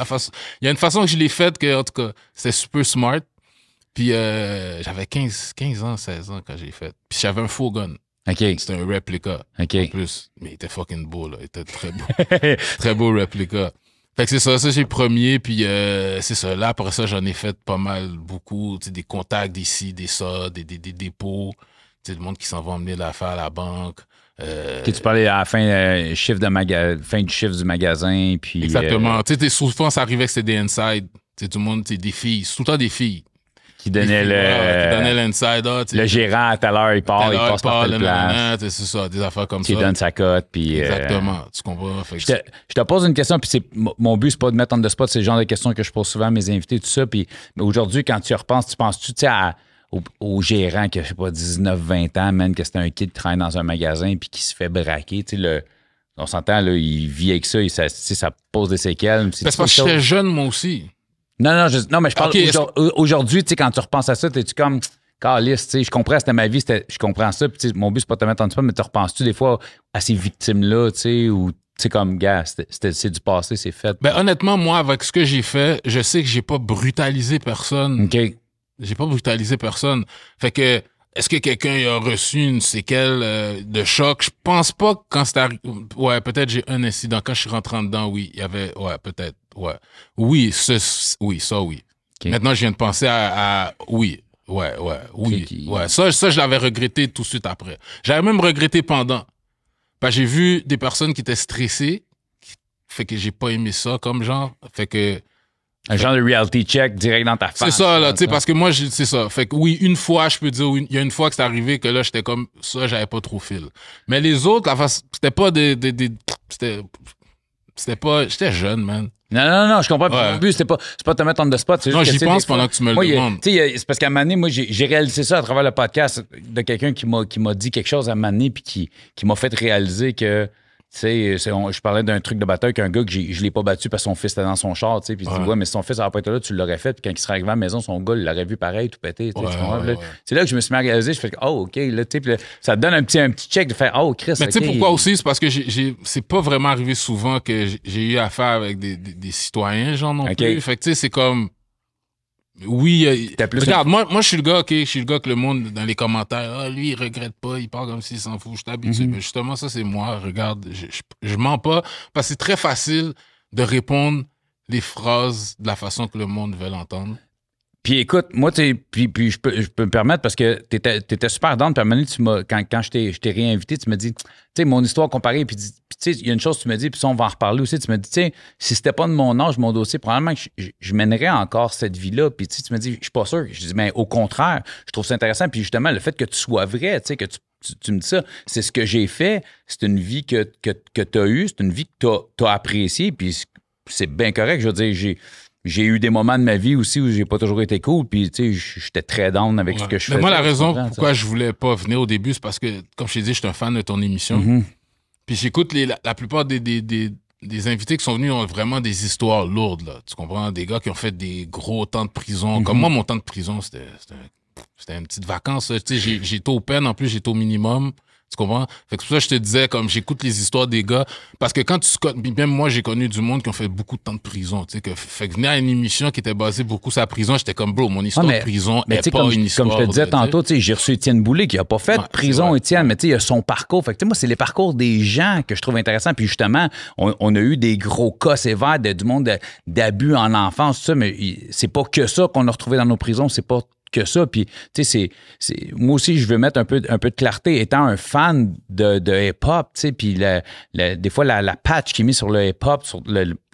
y a une façon que je l'ai faite que, en tout cas, c'était super smart. Puis j'avais 15 ans, 16 ans quand j'ai fait. Puis j'avais un faux gun. OK. C'était un réplica. OK. En plus. Mais il était fucking beau, là. Il était très beau. Très beau réplica. Fait que c'est ça j'ai le premier, puis c'est ça. Là, après ça, j'en ai fait pas mal, beaucoup. Tu sais, des contacts d'ici, des ça, des dépôts. Tu sais, le monde qui s'en va emmener l'affaire à la banque. Tu parlais à la fin, fin du chiffre du magasin, puis... Exactement. Tu sais, souvent, ça arrivait que c'était des inside. Tu sais, tout le monde, tu sais, des filles. C'est tout le temps des filles. Qui donnait qui donnait l'inside. Le gérant, à telle heure, il part, il passe par telle place. C'est ça, des affaires comme ça. Qui donne sa cote, puis... Exactement, tu comprends. Fait que je te pose une question, puis mon but, c'est pas de mettre on the spot, c'est le genre de questions que je pose souvent à mes invités, tout ça, puis aujourd'hui, quand tu y repenses, tu penses-tu, tu sais, au gérant qui a, je sais pas, 19-20 ans, man, que c'est un kid qui travaille dans un magasin puis qui se fait braquer, tu sais, on s'entend, là, il vit avec ça, ça pose des séquelles. C'est parce que j'étais jeune, moi aussi. Non, mais je parle aujourd'hui, tu sais, quand tu repenses à ça, t'es-tu comme caliste, tu sais, je comprends, c'était ma vie, je comprends ça, puis mon but, c'est pas de te mettre en dessous, mais tu repenses-tu des fois à ces victimes-là, tu sais, ou tu sais, comme, gars, c'est du passé, c'est fait. Ben, honnêtement, moi, avec ce que j'ai fait, je sais que j'ai pas brutalisé personne. OK. J'ai pas brutalisé personne. Fait que, est-ce que quelqu'un a reçu une séquelle de choc? Je pense pas que quand c'est arrivé. Ouais, peut-être j'ai un incident. Quand je suis rentré en dedans, oui, il y avait. Ouais, peut-être. Ouais. Oui, ça, oui. Okay. Maintenant, je viens de penser à oui. Ouais. Oui. Ouais. Ça, je l'avais regretté tout de suite après. J'avais même regretté pendant. Parce que j'ai vu des personnes qui étaient stressées. Fait que j'ai pas aimé ça comme genre. Fait que. Un genre de reality check direct dans ta face. C'est ça, là, tu sais, parce que moi, c'est ça. Fait que oui, une fois, je peux dire, il y a une fois que c'est arrivé que là, j'étais comme ça, j'avais pas trop fil. Mais les autres, c'était pas c'était pas, j'étais jeune, man. Non, je comprends. Ouais. Mon but, c'est pas te mettre on the spot. Non, j'y pense pendant que tu me le demandes. C'est parce qu'à un moment donné, moi, j'ai réalisé ça à travers le podcast de quelqu'un qui m'a dit quelque chose à un moment donné puis qui m'a fait réaliser que, tu sais, je parlais d'un truc de batteur qu'un gars que je l'ai pas battu parce que son fils était dans son char, tu sais, puis il dit, ouais, mais si son fils n'avait pas été là, tu l'aurais fait, puis quand il serait arrivé à la maison, son gars, il l'aurait vu pareil, tout pété, tu sais. C'est là que je me suis mis à réaliser, je fais, oh, OK, là, tu sais, ça te donne un petit check de faire, oh, Chris, mais tu sais pourquoi aussi? C'est parce que c'est pas vraiment arrivé souvent que j'ai eu affaire avec des citoyens, genre, non plus. Fait que, tu sais, c'est comme, oui, regarde, moi, je suis le gars, OK, je suis le gars que le monde, dans les commentaires, lui, il regrette pas, il parle comme s'il s'en fout, je suis habitué. Mais justement, ça, c'est moi, regarde, je mens pas, parce que c'est très facile de répondre les phrases de la façon que le monde veut l'entendre. Puis écoute, moi, puis je peux me permettre parce que t'étais super down, puis à un moment donné, quand je t'ai réinvité, tu me dis, tu sais, mon histoire comparée, puis tu sais, il y a une chose que tu me dis, puis ça, on va en reparler aussi, tu me dis, tu sais, si c'était pas de mon âge, mon dossier, probablement que je mènerais encore cette vie-là, puis tu me dis, je suis pas sûr. Je dis, mais au contraire, je trouve ça intéressant, puis justement, le fait que tu sois vrai, tu sais, que tu me dis ça, c'est ce que j'ai fait, c'est une vie que tu as eue, c'est une vie que tu as appréciée, puis c'est bien correct, je veux dire, j'ai eu des moments de ma vie aussi où j'ai pas toujours été cool, puis tu sais, j'étais très down avec ce que je faisais. Mais moi, la raison pourquoi je voulais pas venir au début, c'est parce que, comme je t'ai dit, je suis un fan de ton émission. Puis j'écoute la plupart des invités qui sont venus ont vraiment des histoires lourdes, là. Tu comprends? Des gars qui ont fait des gros temps de prison. Comme moi, mon temps de prison, c'était une petite vacance. Tu sais, j'ai été au peine, en plus, j'ai été au minimum. Tu comprends? Fait que c'est pour ça que je te disais, comme j'écoute les histoires des gars, parce que quand même moi, j'ai connu du monde qui ont fait beaucoup de temps de prison, tu sais, fait que venir à une émission qui était basée beaucoup sur la prison, j'étais comme, bro, mon histoire de prison est pas une histoire. Comme je te disais tantôt, tu sais, j'ai reçu Étienne Boulay qui a pas fait prison, Étienne, mais tu sais, il a son parcours. Fait que, tu sais, moi, c'est les parcours des gens que je trouve intéressants. Puis justement, on a eu des gros cas sévères du monde d'abus en enfance, tout ça, mais c'est pas que ça qu'on a retrouvé dans nos prisons, c'est pas que ça. Puis, tu sais, moi aussi, je veux mettre un peu de clarté. Étant un fan de hip-hop, tu sais, puis des fois, la patch qui est mise sur le hip-hop,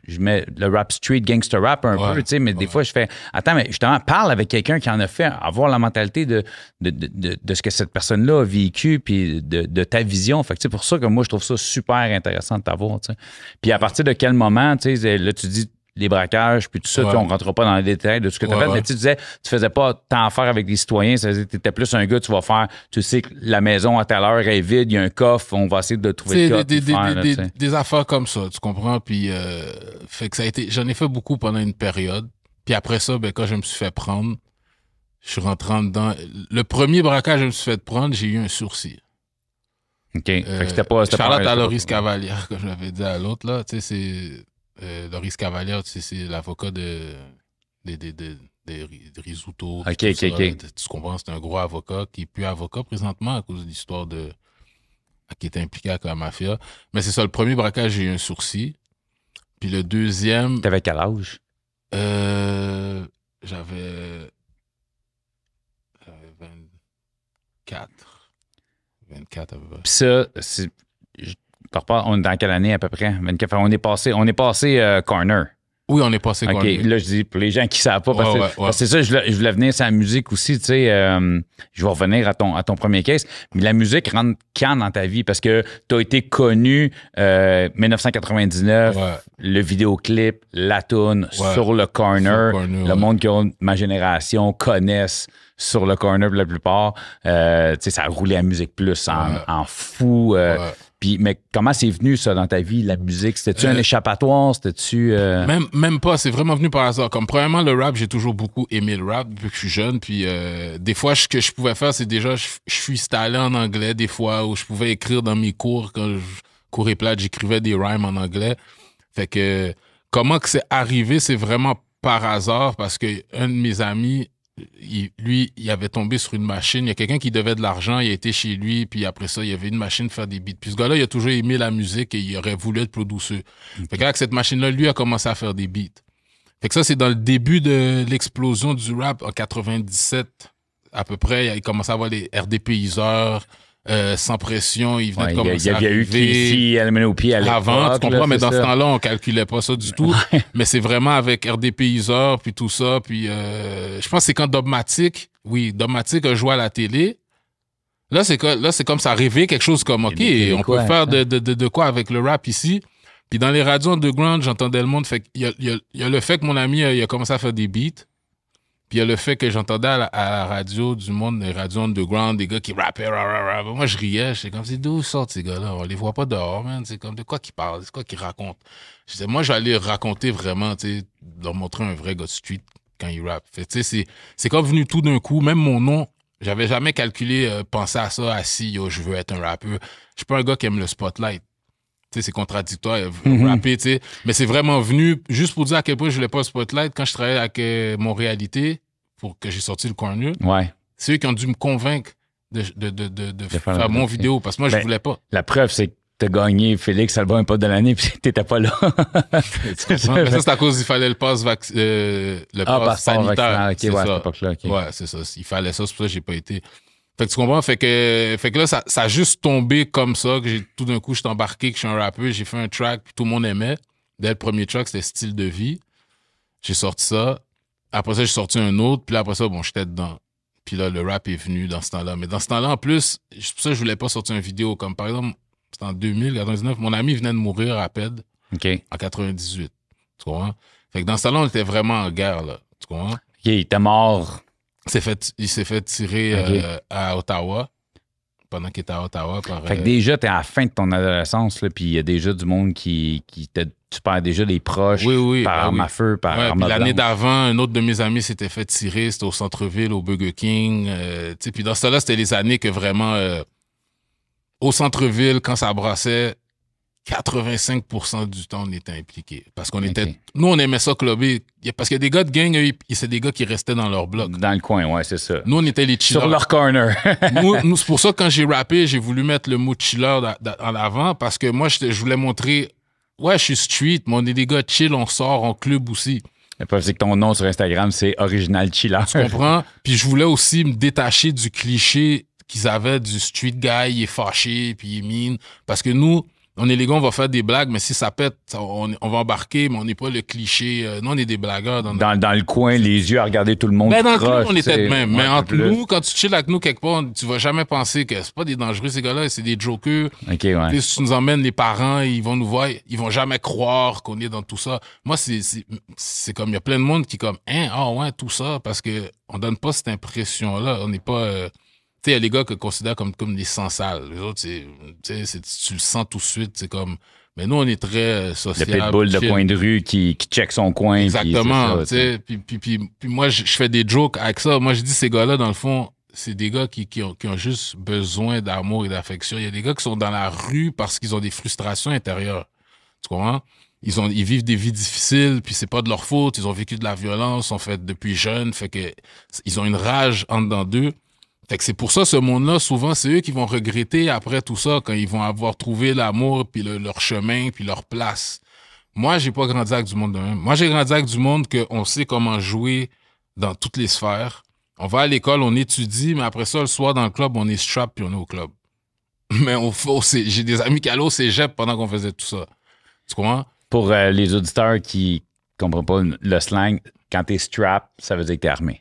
je mets le rap street, gangster rap un peu, tu sais, mais des fois, je fais, attends, mais justement, parle avec quelqu'un qui en a fait, avoir la mentalité de ce que cette personne-là a vécu, puis de ta vision. Fait que, c'est pour ça que moi, je trouve ça super intéressant de t'avoir, tu sais. Puis à partir de quel moment, tu sais, là, tu dis, les braquages, puis tout ça, on ne rentrera pas dans les détails de ce que tu as fait, mais tu disais, tu faisais pas tant affaire avec des citoyens, tu étais plus un gars, tu vas faire, tu sais que la maison à telle heure est vide, il y a un coffre, on va essayer de trouver le coffre. Des affaires comme ça, tu comprends, puis fait que ça a été, j'en ai fait beaucoup pendant une période, Puis après ça, ben, quand je me suis fait prendre, je suis rentré en dedans. Le premier braquage que je me suis fait prendre, j'ai eu un sursis. OK. Fait que c'était pas... Charlotte à Loris Cavalière, comme je l'avais dit à l'autre, là. Tu sais, c'est... Loris Cavalière, tu sais, c'est l'avocat de Risotto. OK. Tu comprends? C'est un gros avocat qui est plus avocat présentement à cause de l'histoire qui était impliqué avec la mafia. Mais c'est ça, le premier braquage, j'ai eu un sursis. Puis le deuxième... T'avais quel âge? J'avais 24. 24 à peu près. Puis ça, on est dans quelle année à peu près? 24. On est passé corner. Oui, on est passé OK, corner. là, je dis, pour les gens qui ne savent pas, parce que c'est ça, je voulais venir sur la musique aussi, tu sais, je vais revenir à ton premier case, mais la musique rentre quand dans ta vie? Parce que tu as été connu 1999, le vidéoclip, la toune, sur le corner, le monde qui a ma génération connaissent sur le corner pour la plupart. Tu sais, ça a roulé à Musique Plus en fou. Puis, mais comment c'est venu, ça, dans ta vie, la musique? C'était-tu un échappatoire? C'était-tu... Même pas, c'est vraiment venu par hasard. Comme, premièrement, le rap, j'ai toujours beaucoup aimé le rap depuis que je suis jeune. Puis, des fois, ce que je pouvais faire, c'est déjà, je freestylais en anglais, des fois, où je pouvais écrire dans mes cours. Quand je courais plate, j'écrivais des rhymes en anglais. Fait que, comment que c'est arrivé, c'est vraiment par hasard, parce que un de mes amis... il avait tombé sur une machine. Il y a quelqu'un qui devait de l'argent. Il a été chez lui. Puis après ça, il y avait une machine pour faire des beats. Puis ce gars-là, il a toujours aimé la musique et il aurait voulu être producer. Fait qu'avec cette machine-là, lui a commencé à faire des beats. Fait que ça, c'est dans le début de l'explosion du rap en 97 à peu près. Il commençait à avoir les RDPiseurs, Sans Pression. Il venait de commencer à arriver. Il y a eu Casey, LMNOP à l'époque. Avant, tu comprends, mais dans ce temps-là, on calculait pas ça du tout. Mais c'est vraiment avec RDPiseurs, puis tout ça. Puis je pense que c'est quand Dogmatic a joué à la télé. Là, c'est comme ça rêver quelque chose comme, OK, on peut faire de quoi avec le rap ici. Puis dans les radios underground, j'entendais le monde. Fait il y a le fait que mon ami il a commencé à faire des beats. Puis il y a le fait que j'entendais à la radio du monde, les radios underground, des gars qui rappaient, moi je riais, j'étais comme, c'est d'où sortent ces gars-là? On les voit pas dehors, man. C'est comme, de quoi qu'ils parlent? C'est quoi qu'ils racontent? Je disais, moi j'allais raconter vraiment, tu sais, leur montrer un vrai gars de street quand ils rappent. Fait tu sais, c'est comme venu tout d'un coup, même mon nom, j'avais jamais calculé, pensé à ça, assis, yo, je veux être un rappeur. Je suis pas un gars qui aime le spotlight. Tu sais, c'est contradictoire, rapper, tu sais. Mais c'est vraiment venu, juste pour dire à quel point je voulais pas le spotlight, quand je travaillais avec Mon-Réalité, pour que j'ai sorti le corner. C'est eux qui ont dû me convaincre de faire mon vidéo, parce que moi, je voulais pas. La preuve, c'est que t'as gagné Félix album pas de l'année, puis t'étais pas là. Mais ça, c'est à cause qu'il fallait le pass sanitaire. OK, ouais, à cette époque-là. Okay. Ouais, c'est ça. Il fallait ça, c'est pour ça que j'ai pas été... Fait que tu comprends? Fait que là, ça a juste tombé comme ça, que tout d'un coup, je suis embarqué, que je suis un rappeur, j'ai fait un track, puis tout le monde aimait. Dès le premier track, c'était Style de vie. J'ai sorti ça. Après ça, j'ai sorti un autre, puis là, après ça, bon, j'étais dedans. Puis là, le rap est venu dans ce temps-là. Mais dans ce temps-là, en plus, c'est pour ça que je voulais pas sortir une vidéo. Comme par exemple, c'était en 2099, mon ami venait de mourir à PED en 98. Tu comprends? Fait que dans ce temps-là, on était vraiment en guerre, là. Tu comprends? OK, il était mort. Il s'est fait tirer à Ottawa, pendant qu'il était à Ottawa. Fait que déjà, t'es à la fin de ton adolescence, là, puis il y a déjà du monde qui tu perds déjà des proches par arme à feu, par arme blanche. L'année d'avant, un autre de mes amis s'était fait tirer, c'était au centre-ville, au Burger King. Puis dans ce temps-là, c'était les années que vraiment, au centre-ville, quand ça brassait, 85% du temps, on était impliqués. Parce qu'on était... Nous, on aimait ça clubber. Parce qu'il y a des gars de gang, c'est des gars qui restaient dans leur bloc. Dans le coin, ouais, c'est ça. Nous, on était les chillers. Sur leur corner. nous, c'est pour ça que quand j'ai rappé, j'ai voulu mettre le mot chiller en avant, parce que moi, je voulais montrer... Ouais, je suis street, mais on est des gars chill, on sort en club aussi. La preuve, c'est que ton nom sur Instagram, c'est Original Chiller. Tu comprends? Puis je voulais aussi me détacher du cliché qu'ils avaient du street guy, il est fâché, puis il est mean. Parce que nous... On est les gars, on va faire des blagues, mais si ça pète, on va embarquer, mais on n'est pas le cliché. Nous, on est des blagueurs. Dans le coin, les yeux à regarder tout le monde. Ben, dans le club, on était de même. Mais entre nous, quand tu chill avec nous quelque part, tu vas jamais penser que c'est pas des dangereux, ces gars-là, c'est des jokers. OK, ouais. Puis, si tu nous emmènes, les parents, ils vont nous voir, ils vont jamais croire qu'on est dans tout ça. Moi, c'est comme, il y a plein de monde qui comme, tout ça, parce que on donne pas cette impression-là. On n'est pas, sais, il y a les gars que considèrent comme des sans-sales. Les autres, tu le sens tout de suite. C'est comme... Mais nous, on est très sociable. Le pitbull de coin de rue qui check son coin. Exactement. Puis moi, je fais des jokes avec ça. Moi, je dis, ces gars-là, dans le fond, c'est des gars qui ont juste besoin d'amour et d'affection. Il y a des gars qui sont dans la rue parce qu'ils ont des frustrations intérieures. Tu comprends? Ils vivent des vies difficiles, puis c'est pas de leur faute. Ils ont vécu de la violence, sont faits depuis jeunes. Fait que ils ont une rage en dedans d'eux. Fait que c'est pour ça, ce monde-là, souvent, c'est eux qui vont regretter après tout ça, quand ils vont avoir trouvé l'amour, puis leur chemin, puis leur place. Moi, j'ai pas grandi avec du monde de même. Moi, j'ai grandi avec du monde qu'on sait comment jouer dans toutes les sphères. On va à l'école, on étudie, mais après ça, le soir, dans le club, on est strap, puis on est au club. Mais j'ai des amis qui allaient au cégep pendant qu'on faisait tout ça. Tu comprends? Pour les auditeurs qui comprennent pas le slang, quand t'es strap, ça veut dire que t'es armé.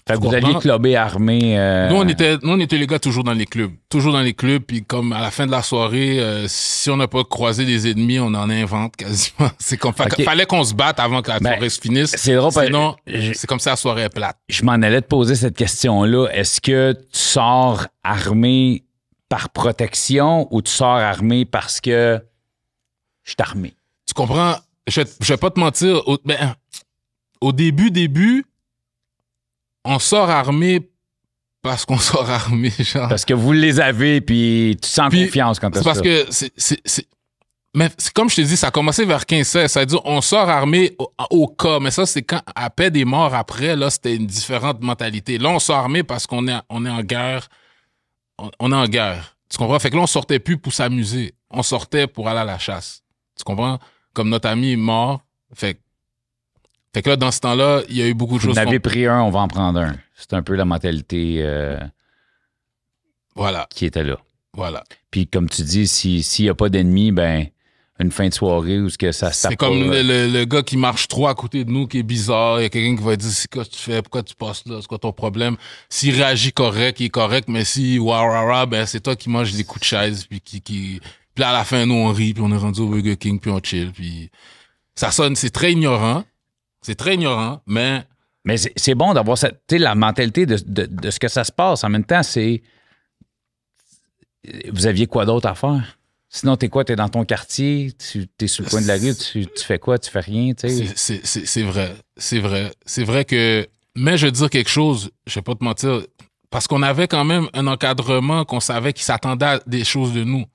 Fait que vous alliez clubber armé. Nous, on était les gars toujours dans les clubs. Toujours dans les clubs. Puis comme à la fin de la soirée, si on n'a pas croisé des ennemis, on en invente quasiment. C'est comme fallait qu'on se batte avant que la soirée se finisse. C'est drôle. Sinon, c'est comme ça la soirée est plate. Je m'en allais te poser cette question-là. Est-ce que tu sors armé par protection ou tu sors armé parce que je suis armé? Tu comprends? Je vais pas te mentir. Au début, on sort armé parce qu'on sort armé, genre. Parce que vous les avez, puis tu sens confiance quand t'as ça. C'est parce que mais comme je te dis, ça a commencé vers 15-16. Ça veut dire on sort armé au cas. Mais ça, c'est quand, à paix des morts après, là, c'était une différente mentalité. Là, on sort armé parce qu'on est en guerre. On est en guerre. Tu comprends? Fait que là, on sortait plus pour s'amuser. On sortait pour aller à la chasse. Tu comprends? Comme notre ami est mort. Fait que là, dans ce temps-là, il y a eu beaucoup de choses. Vous en avez pris un, on va en prendre un. C'est un peu la mentalité voilà. Qui était là. Voilà. Puis comme tu dis, s'il n'y a pas d'ennemis, ben une fin de soirée où que ça se tape. C'est comme le gars qui marche trop à côté de nous, qui est bizarre. Il y a quelqu'un qui va dire, c'est quoi tu fais? Pourquoi tu passes là? C'est quoi ton problème? S'il réagit correct, il est correct, mais si ben c'est toi qui manges des coups de chaise, puis puis là, à la fin, nous, on rit, puis on est rendu au Burger King, puis on chill, puis ça sonne, c'est très ignorant. C'est très ignorant, mais... Mais c'est bon d'avoir la mentalité de ce que ça se passe. En même temps, c'est... Vous aviez quoi d'autre à faire? Sinon, t'es quoi? T'es dans ton quartier, t'es sur le coin de la rue, tu fais quoi? Tu fais rien, tu sais? C'est vrai. C'est vrai. C'est vrai que... Mais je veux dire quelque chose, je vais pas te mentir, parce qu'on avait quand même un encadrement qu'on savait qui s'attendait à des choses de nous.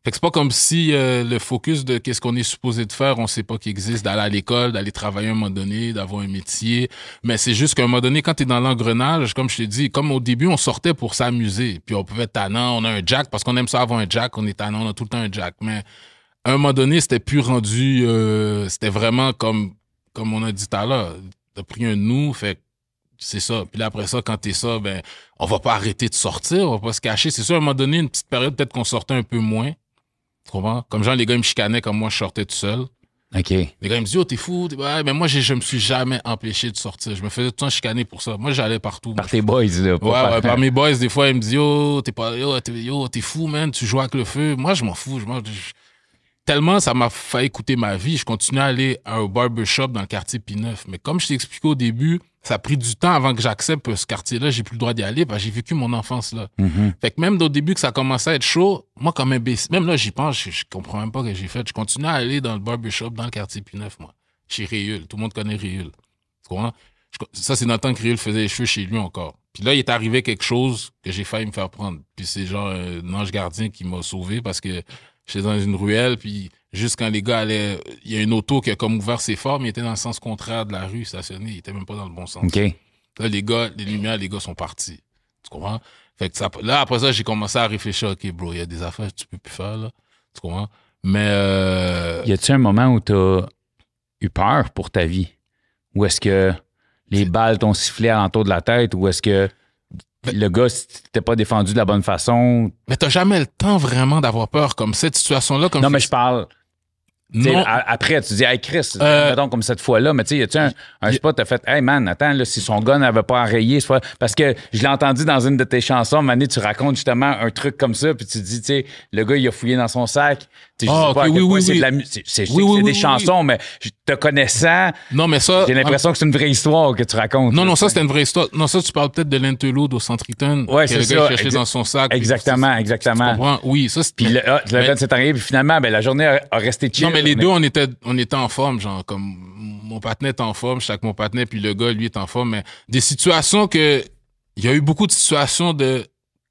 Fait que c'est pas comme si le focus de qu'est-ce qu'on est supposé de faire, on sait pas qu'il existe, d'aller à l'école, d'aller travailler à un moment donné, d'avoir un métier. Mais c'est juste qu'à un moment donné, quand t'es dans l'engrenage, comme je t'ai dit, comme au début, on sortait pour s'amuser. Puis on pouvait être tannant, on a un jack, parce qu'on aime ça avoir un jack, on est tannant, on a tout le temps un jack. Mais à un moment donné, c'était plus rendu, c'était vraiment comme on a dit tout à l'heure, t'as pris un de nous, fait c'est ça. Puis là, après ça, quand t'es ça, ben, on va pas arrêter de sortir, on va pas se cacher. C'est sûr, à un moment donné, une petite période, peut-être qu'on sortait un peu moins. Tu comprends? Comme genre, les gars, ils me chicanaient comme moi, je sortais tout seul. OK. Les gars, ils me disaient, oh, t'es fou. Ouais, mais moi, je me suis jamais empêché de sortir. Je me faisais tout le temps chicaner pour ça. Moi, j'allais partout. Par tes boys, là. Ouais, par mes boys, des fois, ils me disent, t'es fou, man, tu joues avec le feu. Moi, je m'en fous. Tellement, ça m'a fait écouter ma vie. Je continuais à aller à un barbershop dans le quartier P9. Mais comme je t'ai expliqué au début, ça a pris du temps avant que j'accepte que ce quartier-là, j'ai plus le droit d'y aller parce que j'ai vécu mon enfance là. Mm-hmm. Fait que même au début que ça commençait à être chaud, moi, comme imbécile, même là, j'y pense, je comprends même pas ce que j'ai fait. Je continuais à aller dans le barbershop dans le quartier P9, moi. Chez Réul. Tout le monde connaît Réul. Tu comprends? Ça, c'est dans le temps que Réul faisait les cheveux chez lui encore. Puis là, il est arrivé quelque chose que j'ai failli me faire prendre. Puis c'est genre un ange gardien qui m'a sauvé parce que j'étais dans une ruelle, puis juste quand les gars allaient... Il y a une auto qui a comme ouvert ses phares, mais il était dans le sens contraire de la rue, stationné. Il était même pas dans le bon sens. OK. Là, les gars sont partis. Tu comprends? Fait que là, après ça, j'ai commencé à réfléchir. OK, bro, il y a des affaires que tu peux plus faire, là. Tu comprends? Mais... Y a-tu un moment où t'as eu peur pour ta vie? Ou est-ce que les balles t'ont sifflé alentour de la tête? Ou est-ce que le gars, si t'es pas défendu de la bonne façon... Mais t'as jamais le temps vraiment d'avoir peur comme cette situation-là. Comme non, mais je parle... Non. Après, tu dis, hey Chris, mettons comme cette fois-là, mais tu sais, y a-tu un spot, t'as fait, hey man, attends, là, si son gars n'avait pas enrayé, parce que je l'ai entendu dans une de tes chansons, Mané, tu racontes justement un truc comme ça, puis tu dis, tu sais, le gars, il a fouillé dans son sac, Tu sais, je sais pas à quel point c'est de la musique. Je sais que c'est des chansons, mais te connaissant, non, mais ça, j'ai l'impression que c'est une vraie histoire que tu racontes. Non, ça, c'était une vraie histoire. Non, ça, tu parles peut-être de l'interlude au Centriton. Ouais, que c'est le ça. gars cherchait dans son sac. Exactement. Tu comprends? Oui, ça, c'est... Puis le s'est arrivé, puis finalement, ben, la journée a resté chill. Non, mais les deux, on était en forme, genre, comme mon partenaire est en forme, je suis avec mon partenaire, puis le gars, lui, est en forme, mais des situations que... Il y a eu beaucoup de situations de...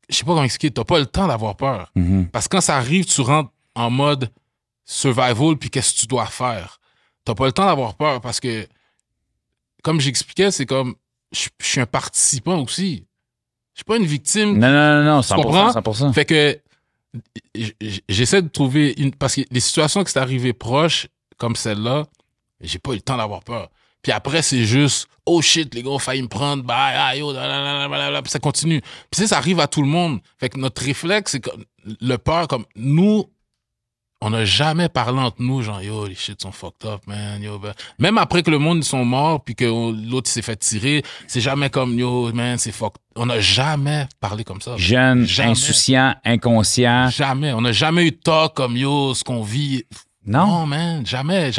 Je sais pas comment expliquer, t'as pas le temps d'avoir peur. Mm-hmm. Parce que quand ça arrive, tu rentres en mode survival, puis qu'est-ce que tu dois faire? T'as pas le temps d'avoir peur parce que, comme j'expliquais, c'est comme, je suis un participant aussi. Je suis pas une victime. Non, Tu comprends? 100%. Fait que, j'essaie de trouver parce que les situations qui sont arrivées proches, comme celle-là, j'ai pas eu le temps d'avoir peur. Puis après, c'est juste, oh shit, les gars ont failli me prendre, bye, yo, puis ça continue. Puis ça arrive à tout le monde. Fait que notre réflexe, c'est que le peur, comme nous, on n'a jamais parlé entre nous, genre, yo, les shit sont fucked up, man, yo, ben. Même après que le monde, ils sont morts, puis que l'autre, s'est fait tirer, c'est jamais comme, yo, man, c'est fucked. On n'a jamais parlé comme ça. Jeune, insouciant, inconscient. Jamais. On n'a jamais eu de talk comme, yo, ce qu'on vit. Non, man, jamais.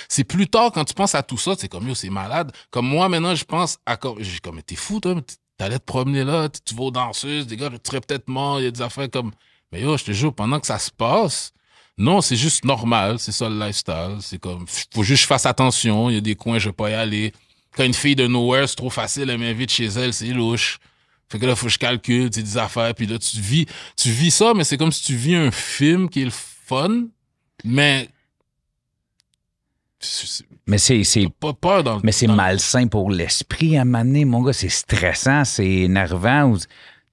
C'est plus tard quand tu penses à tout ça, c'est comme, yo, c'est malade. Comme moi, maintenant, je pense à comme, t'es fou, toi, t'allais te promener là, tu vas aux danseuses, des gars, tu serais peut-être mort, il y a des affaires comme, mais yo, je te jure, pendant que ça se passe, non, c'est juste normal, c'est ça le lifestyle, c'est comme, faut juste que je fasse attention, il y a des coins, je vais pas y aller. Quand une fille de nowhere, c'est trop facile, elle m'invite chez elle, c'est louche. Fait que là, faut que je calcule, tu sais, des affaires, puis là, tu vis ça, mais c'est comme si tu vis un film qui est le fun, mais c'est pas peur dans le... Mais c'est malsain pour l'esprit à un moment donné, mon gars. C'est stressant, c'est énervant.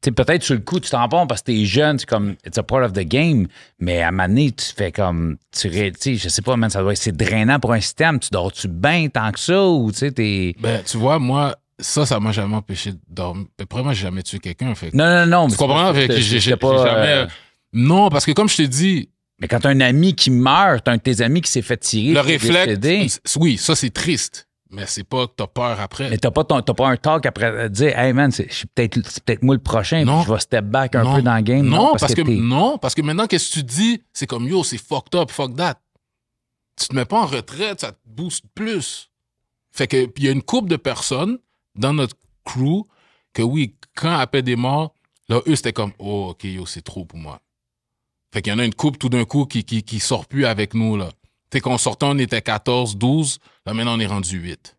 Peut-être sur le coup, tu t'en rends pas parce que t'es jeune, c'est comme it's a part of the game. Mais à un moment donné, tu fais comme je sais pas, man, ça doit être c'est drainant pour un système. Tu dors-tu bien tant que ça ou tu sais, t'es. Ben, tu vois, moi, ça m'a jamais empêché de dormir. Vraiment, j'ai jamais tué quelqu'un. Fait. Non. Tu comprends? J'ai jamais. Non, parce que comme je t'ai dit. Mais quand t'as un ami qui meurt, t'as un de tes amis qui s'est fait tirer. Le réflexe. Oui, ça, c'est triste. Mais c'est pas que t'as peur après. Mais t'as pas un talk après de dire, hey man, c'est peut-être moi le prochain, puis je vais step back un peu dans le game. Non, parce que maintenant, qu'est-ce que tu dis? C'est comme, yo, c'est fucked up, fuck that. Tu te mets pas en retraite, ça te booste plus. Fait que, puis il y a une couple de personnes dans notre crew que oui, quand après des morts, là, eux, c'était comme, oh, OK, yo, c'est trop pour moi. Fait qu'il y en a une couple tout d'un coup qui sort plus avec nous, là. Fait qu'on sortait, on était 14, 12. Là, maintenant, on est rendu 8.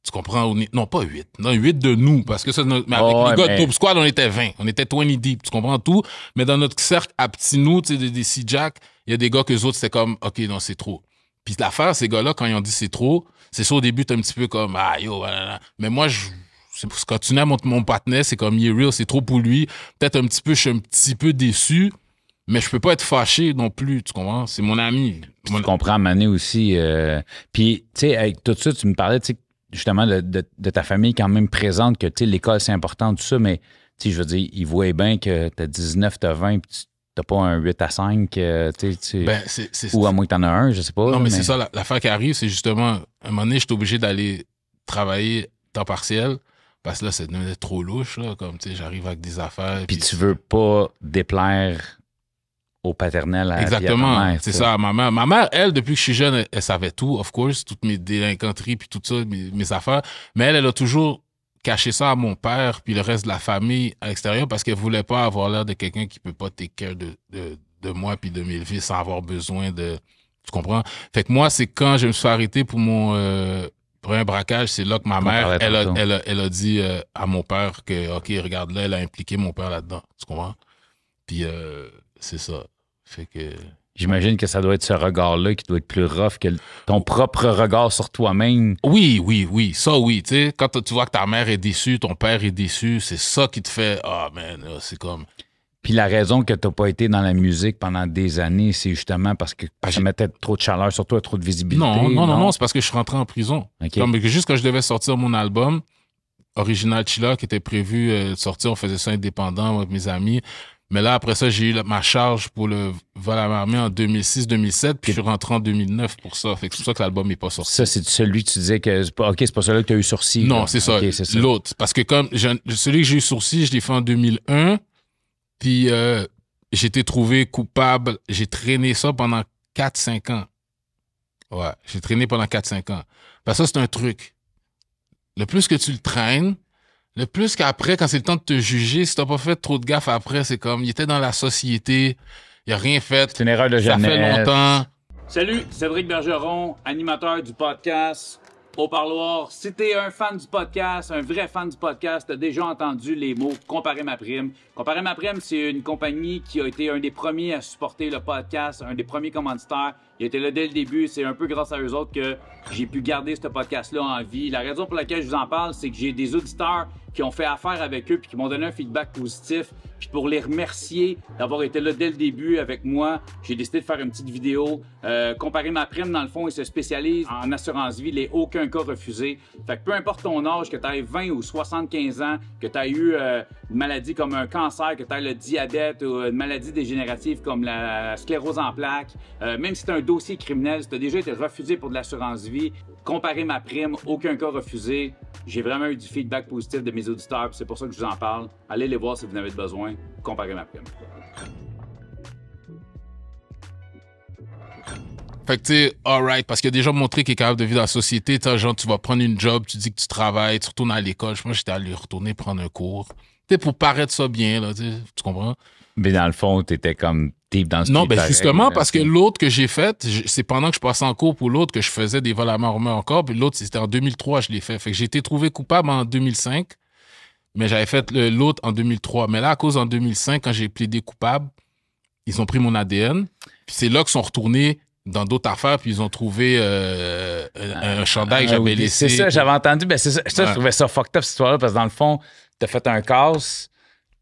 Tu comprends? Non, pas 8. Non, 8 de nous. Parce que ça, mais avec les gars de Dope Squad, on était 20. On était 20 deep. Tu comprends tout? Mais dans notre cercle à petits nous, tu sais, des C-Jack, il y a des gars que les autres, c'était comme, OK, non, c'est trop. Puis l'affaire, ces gars-là, quand ils ont dit c'est trop, c'est ça, au début, t'es un petit peu comme, ah, yo, mais moi, quand tu n'as mon partenaire, c'est comme, il est real, c'est trop pour lui. Peut-être je suis un petit peu déçu. Mais je peux pas être fâché non plus, tu comprends? C'est mon ami. Tu comprends, Mané aussi. Puis, tu sais, avec tout ça, tu me parlais, tu sais, justement, de ta famille quand même présente, que, tu sais, l'école, c'est important, tout ça, mais, tu sais, je veux dire, ils voient bien que t'as 19, t'as 20, puis t'as pas un 8 à 5, tu sais, ou à moins que t'en as un, je sais pas. Non, mais c'est ça, l'affaire qui arrive, c'est justement, à un moment donné, j'étais obligé d'aller travailler temps partiel, parce que là, ça devenait trop louche, là, comme, tu sais, j'arrive avec des affaires. Puis tu veux pas déplaire au paternel à exactement, ta mère, c'est ça, à ma mère. Ma mère, elle, depuis que je suis jeune, elle savait tout, of course, toutes mes délinquanteries puis tout ça, mes affaires. Mais elle a toujours caché ça à mon père puis le reste de la famille à l'extérieur parce qu'elle voulait pas avoir l'air de quelqu'un qui peut pas take care de moi puis de mes filles sans avoir besoin de... Tu comprends? Fait que moi, c'est quand je me suis arrêté pour mon premier braquage, c'est là que ma mère, elle a dit à mon père que, OK, regarde là, elle a impliqué mon père là-dedans. Tu comprends? Puis c'est ça. Fait que... J'imagine que ça doit être ce regard-là qui doit être plus rough que ton propre regard sur toi-même. Oui. Ça, oui. Tu sais, quand tu vois que ta mère est déçue, ton père est déçu, c'est ça qui te fait « Ah, man, c'est comme... » Puis la raison que tu n'as pas été dans la musique pendant des années, c'est justement parce que ça mettait trop de chaleur sur toi, trop de visibilité. Non, c'est parce que je suis rentré en prison. Okay. Comme juste quand je devais sortir mon album, Original Chilla, qui était prévu de sortir, on faisait ça indépendant avec mes amis. Mais là, après ça, j'ai eu ma charge pour le vol à l'armée en 2006-2007, puis je suis rentré en 2009 pour ça. Fait que c'est pour ça que l'album n'est pas sorti. Ça, c'est celui que tu disais que... OK, c'est pas celui que tu as eu sourcil. Non, c'est ça. Okay, l'autre. Parce que comme celui que j'ai eu sourcil, je l'ai fait en 2001, puis j'ai été trouvé coupable. J'ai traîné ça pendant 4-5 ans. Ouais, j'ai traîné pendant 4-5 ans. Parce que ça, c'est un truc. Le plus que tu le traînes, le plus qu'après, quand c'est le temps de te juger, si t'as pas fait trop de gaffe après, c'est comme, il était dans la société, il a rien fait. C'est une erreur de jeunesse. Ça fait longtemps. Salut, Cédric Bergeron, animateur du podcast Au Parloir. Si t'es un fan du podcast, un vrai fan du podcast, t'as déjà entendu les mots « Comparer ma prime ». Comparer ma prime, c'est une compagnie qui a été un des premiers à supporter le podcast, un des premiers commanditaires. Il était là dès le début. C'est un peu grâce à eux autres que j'ai pu garder ce podcast-là en vie. La raison pour laquelle je vous en parle, c'est que j'ai des auditeurs qui ont fait affaire avec eux puis qui m'ont donné un feedback positif. Puis pour les remercier d'avoir été là dès le début avec moi, j'ai décidé de faire une petite vidéo. Comparer ma prime, dans le fond, ils se spécialisent en assurance vie, les aucun cas refusé. Fait que peu importe ton âge, que tu aies 20 ou 75 ans, que tu aies eu une maladie comme un cancer, que tu aies le diabète ou une maladie dégénérative comme la sclérose en plaques, même si tu as un dossier criminel, si tu as déjà été refusé pour de l'assurance vie, comparer ma prime, aucun cas refusé. J'ai vraiment eu du feedback positif de mes auditeurs, c'est pour ça que je vous en parle. Allez les voir si vous en avez besoin. Comparer ma prime. Fait que tu sais, alright, parce qu'il a déjà montré qu'il est capable de vivre dans la société. T'as genre, tu vas prendre une job, tu dis que tu travailles, tu retournes à l'école. Moi, j'étais allé retourner prendre un cours. Tu sais, pour paraître ça bien, là, tu comprends? Mais dans le fond, t'étais comme deep dans ce Non, qui ben paraît, justement, là, parce que l'autre que j'ai fait, c'est pendant que je passais en cours pour l'autre que je faisais des vols à main armée encore. Puis l'autre, c'était en 2003, je l'ai fait. Fait que j'ai été trouvé coupable en 2005. Mais j'avais fait l'autre en 2003. Mais là, à cause en 2005, quand j'ai plaidé coupable, ils ont pris mon ADN. Puis c'est là qu'ils sont retournés dans d'autres affaires, puis ils ont trouvé un chandail que j'avais laissé. C'est ça, j'avais entendu. Ben c'est ça, Ouais. je trouvais ça fucked up, cette histoire-là, parce que dans le fond, t'as fait un casse,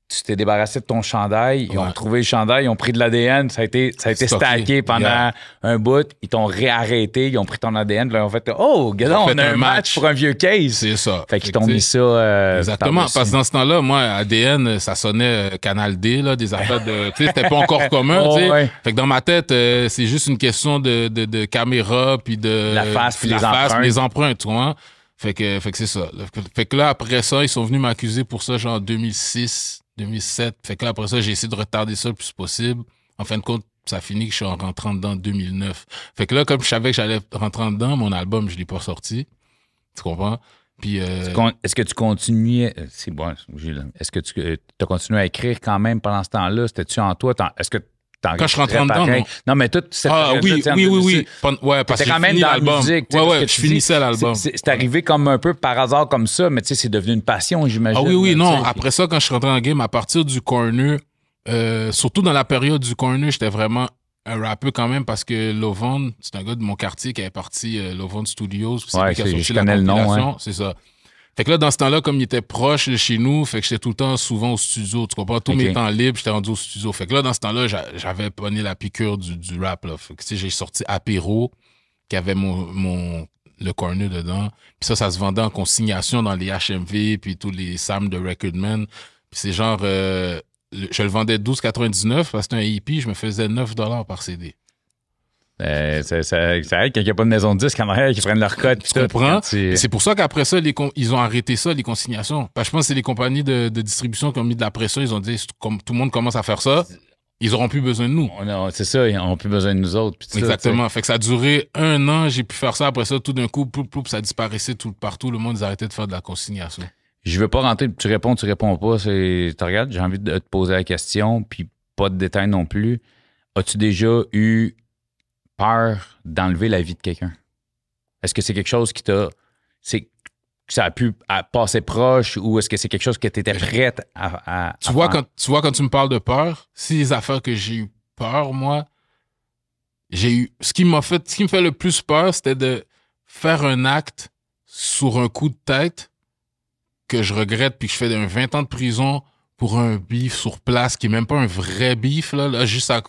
tu t'es débarrassé de ton chandail, ils ont Ouais. trouvé le chandail, ils ont pris de l'ADN, ça a été Stocké. stacké pendant Yeah. un bout, ils t'ont réarrêté, ils ont pris ton ADN, puis là, ils ont fait « Oh, gars, on fait a un un match match. pour un vieux case! » C'est ça. Fait qu'ils que, t'ont tu mis sais, ça exactement, par-dessus. parce que dans ce temps-là, moi, ADN, ça sonnait Canal D, là, des affaires de... Tu sais, c'était pas encore commun, tu sais. Oh, ouais. Fait que dans ma tête, c'est juste une question de caméra, puis de... La face, puis la les face, empreintes. puis les empreintes, tu vois. Fait que c'est ça. Fait que là, après ça, ils sont venus m'accuser pour ça, genre 2006, 2007. Fait que là, après ça, j'ai essayé de retarder ça le plus possible. En fin de compte, ça finit que je suis en rentrant dedans en 2009. Fait que là, comme je savais que j'allais rentrer dedans, mon album, je l'ai pas sorti. Tu comprends? Puis... Est-ce que tu continuais... C'est bon, est-ce que tu as continué à écrire quand même pendant ce temps-là? C'était-tu en toi? Est-ce que Quand je rentrais dedans, pareil? non. Non, mais toute cette Ah période-là, oui, tu sais, en oui, oui, 2006, oui. Ouais, parce que T'étais quand j'ai même fini dans la l'album. musique. tu sais, Ouais, parce ouais, que je tu dis, finissais l'album. C'est arrivé comme un peu par hasard comme ça, mais tu sais, c'est devenu une passion, j'imagine. Ah oui, oui, là, non. tu sais. Après ça, quand je suis rentré en game, à partir du corner, surtout dans la période du corner, j'étais vraiment un rappeur quand même parce que Lovon, c'est un gars de mon quartier qui avait parti Lovon Studios. C'est Ouais, lui qui a sorti je la connais le nom, compilation, ouais. c'est ça. Fait que là, dans ce temps-là, comme il était proche de chez nous, fait que j'étais tout le temps souvent au studio. Tu comprends? Tous Ok. mes temps libres, j'étais rendu au studio. Fait que là, dans ce temps-là, j'avais pogné la piqûre du rap, là. Fait que, tu sais, j'ai sorti Apéro, qui avait le corner dedans. Puis ça se vendait en consignation dans les HMV, puis tous les Sam de Recordman. Puis c'est genre, je le vendais 12,99 parce que c'était un EP, je me faisais 9$ par CD. C'est vrai qu'il n'y a pas de maison de disque en arrière qui prennent leur code. Tu comprends? Et c'est pour ça qu'après ça, ils ont arrêté ça, les consignations. Parce que je pense que c'est les compagnies de distribution qui ont mis de la pression. Ils ont dit, comme tout le monde commence à faire ça, ils n'auront plus besoin de nous. C'est ça, ils n'ont plus besoin de nous autres. puis tout ça, Exactement. Fait que ça a duré 1 an, j'ai pu faire ça. Après ça, tout d'un coup, ça disparaissait tout partout. Le monde, ils arrêtaient de faire de la consignation. Je veux pas rentrer, tu réponds pas. Tu regardes, j'ai envie de te poser la question, puis pas de détails non plus. As-tu déjà eu peur d'enlever la vie de quelqu'un? Est-ce que c'est quelque chose qui que ça a pu passer proche ou est-ce que c'est quelque chose que tu étais prête à Tu vois, faire? quand tu me parles de peur, si les affaires que j'ai eu peur, moi, ce qui me fait le plus peur, c'était de faire un acte sur un coup de tête que je regrette puis que je fais un 20 ans de prison pour un beef sur place qui est même pas un vrai beef, là juste à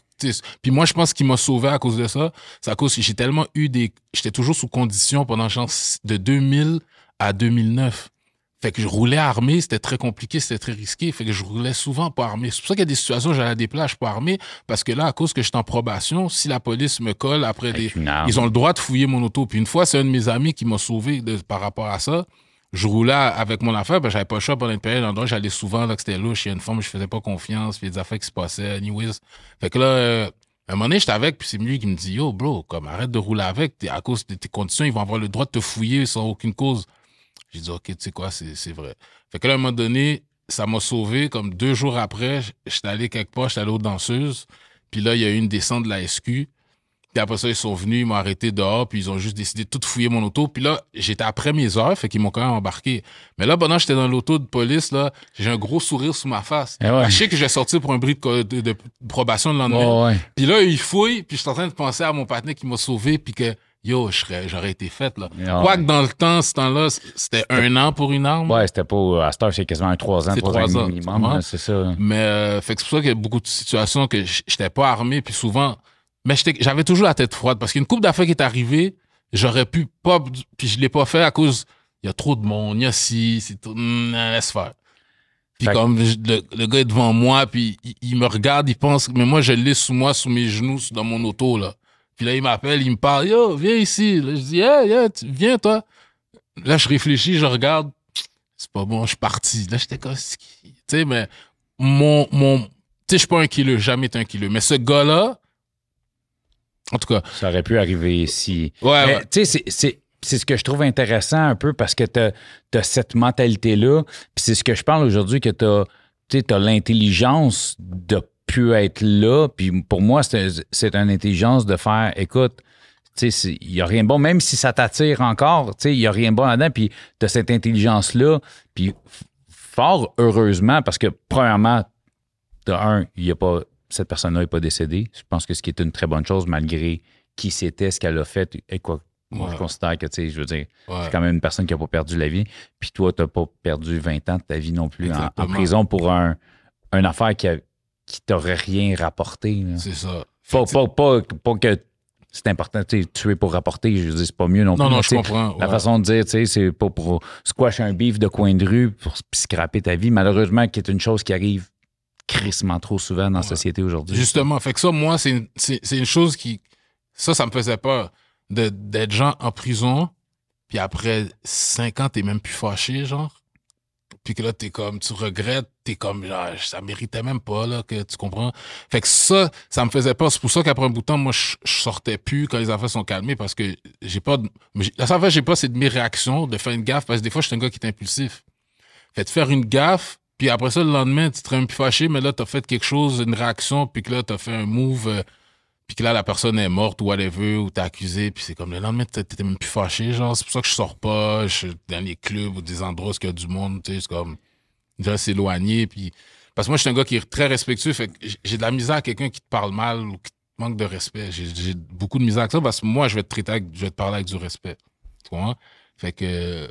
puis moi, je pense qu'il m'a sauvé à cause de ça. C'est à cause que j'ai tellement j'étais toujours sous condition pendant de 2000 à 2009. Fait que je roulais armé, c'était très compliqué, c'était très risqué. Fait que je roulais souvent pas armé. C'est pour ça qu'il y a des situations où j'allais à des plages pas armé, parce que là, à cause que j'étais en probation, si la police me colle après ils ont le droit de fouiller mon auto. Puis une fois, c'est un de mes amis qui m'a sauvé par rapport à ça. Je roulais avec mon affaire, ben j'avais pas le choix pendant une période. L'endroit, j'allais souvent, là, que c'était louche. Il y a une forme, je faisais pas confiance. Puis il y a des affaires qui se passaient. Anyways. Fait que là, À un moment donné, j'étais avec, puis c'est lui qui me dit, yo, bro, comme, arrête de rouler avec, à cause de tes conditions, ils vont avoir le droit de te fouiller sans aucune cause. J'ai dit, OK, tu sais quoi, c'est vrai. Fait que là, à un moment donné, ça m'a sauvé, comme 2 jours après, j'étais allé quelque part, j'étais allé aux danseuses, puis là, il y a eu une descente de la SQ, puis après ça, ils sont venus, ils m'ont arrêté dehors, puis ils ont juste décidé de tout fouiller mon auto. Puis là, j'étais après mes heures, fait qu'ils m'ont quand même embarqué. Mais là, pendant que j'étais dans l'auto de police, là, j'ai un gros sourire sur ma face. Eh ouais. Je sais que je vais sortir pour un bris de probation le lendemain. Ouais. Puis là, ils fouillent, puis je suis en train de penser à mon partenaire qui m'a sauvé, puis que, yo, j'aurais été faite, là. Ouais. Quoique dans le temps, ce temps-là, c'était 1 an pour une arme. Ouais, c'était pas. À cette heure, c'est quasiment un 3 ans, C'est 3 ans et 3 ans, demi minimum. ouais. Là, c'est ça. Mais fait que c'est pour ça qu'il y a beaucoup de situations que j'étais pas armé, puis souvent, mais j'avais toujours la tête froide parce qu'il y a une couple d'affaires qui est arrivée, j'aurais pu pas, puis je l'ai pas fait à cause il y a trop de monde, il y a c'est tout, laisse faire. Puis comme le gars est devant moi, puis il me regarde, il pense, mais moi je l'ai sous moi, sous mes genoux, dans mon auto là. Puis là il m'appelle, il me parle, yo viens ici. Là, je dis viens toi. Là je réfléchis, je regarde, c'est pas bon, je suis parti. Là j'étais comme, tu sais, mais tu sais je suis pas un killer, jamais été un killer, mais ce gars-là. En tout cas. Ça aurait pu arriver si. Ouais. Tu sais, c'est ce que je trouve intéressant un peu parce que tu as cette mentalité-là. Puis c'est ce que je parle aujourd'hui, que tu as l'intelligence de pu être là. Puis pour moi, c'est une intelligence de faire, écoute, tu sais, il n'y a rien de bon, même si ça t'attire encore, tu sais, il n'y a rien de bon là-dedans. Puis tu as cette intelligence-là. Puis fort heureusement, parce que premièrement, il n'y a pas. Cette personne-là n'est pas décédée. Je pense que ce qui est une très bonne chose, malgré qui c'était, ce qu'elle a fait, et quoi. Moi, je considère que, tu sais, je veux dire, c'est quand même une personne qui n'a pas perdu la vie. Puis toi, tu n'as pas perdu 20 ans de ta vie non plus en prison pour une affaire qui t'aurait rien rapporté. Là. C'est ça. Pas que c'est important, tu sais, tuer pour rapporter, je veux dire, c'est pas mieux non plus. Non, je comprends. La façon de dire, tu sais, c'est pas pour squash un beef de coin de rue pour scraper ta vie, malheureusement, qui est une chose qui arrive crissement trop souvent dans la société aujourd'hui. Justement, fait que ça, moi, c'est une chose qui... Ça me faisait peur d'être gens en prison, puis après 5 ans, t'es même plus fâché, genre. Puis que là, t'es comme, tu regrettes, t'es comme, genre, ça méritait même pas, là, que tu comprends. Fait que ça me faisait peur. C'est pour ça qu'après un bout de temps, moi, je sortais plus quand les affaires sont calmées parce que j'ai pas... La seule affaire que j'ai pas, c'est de mes réactions, de faire une gaffe, parce que des fois, je suis un gars qui est impulsif. Fait de faire une gaffe, puis après ça, le lendemain, tu te serais même plus fâché, mais là, t'as fait quelque chose, une réaction, puis que là, t'as fait un move, puis que là, la personne est morte ou whatever, ou t'es accusé, puis c'est comme le lendemain, t'étais même plus fâché, genre, c'est pour ça que je sors pas, je suis dans les clubs ou des endroits où il y a du monde, tu sais, c'est comme, déjà s'éloigner, puis... Parce que moi, je suis un gars qui est très respectueux, fait que j'ai de la misère à quelqu'un qui te parle mal ou qui te manque de respect. J'ai beaucoup de misère avec ça, parce que moi, je vais te parler avec du respect. Tu comprends? Fait que...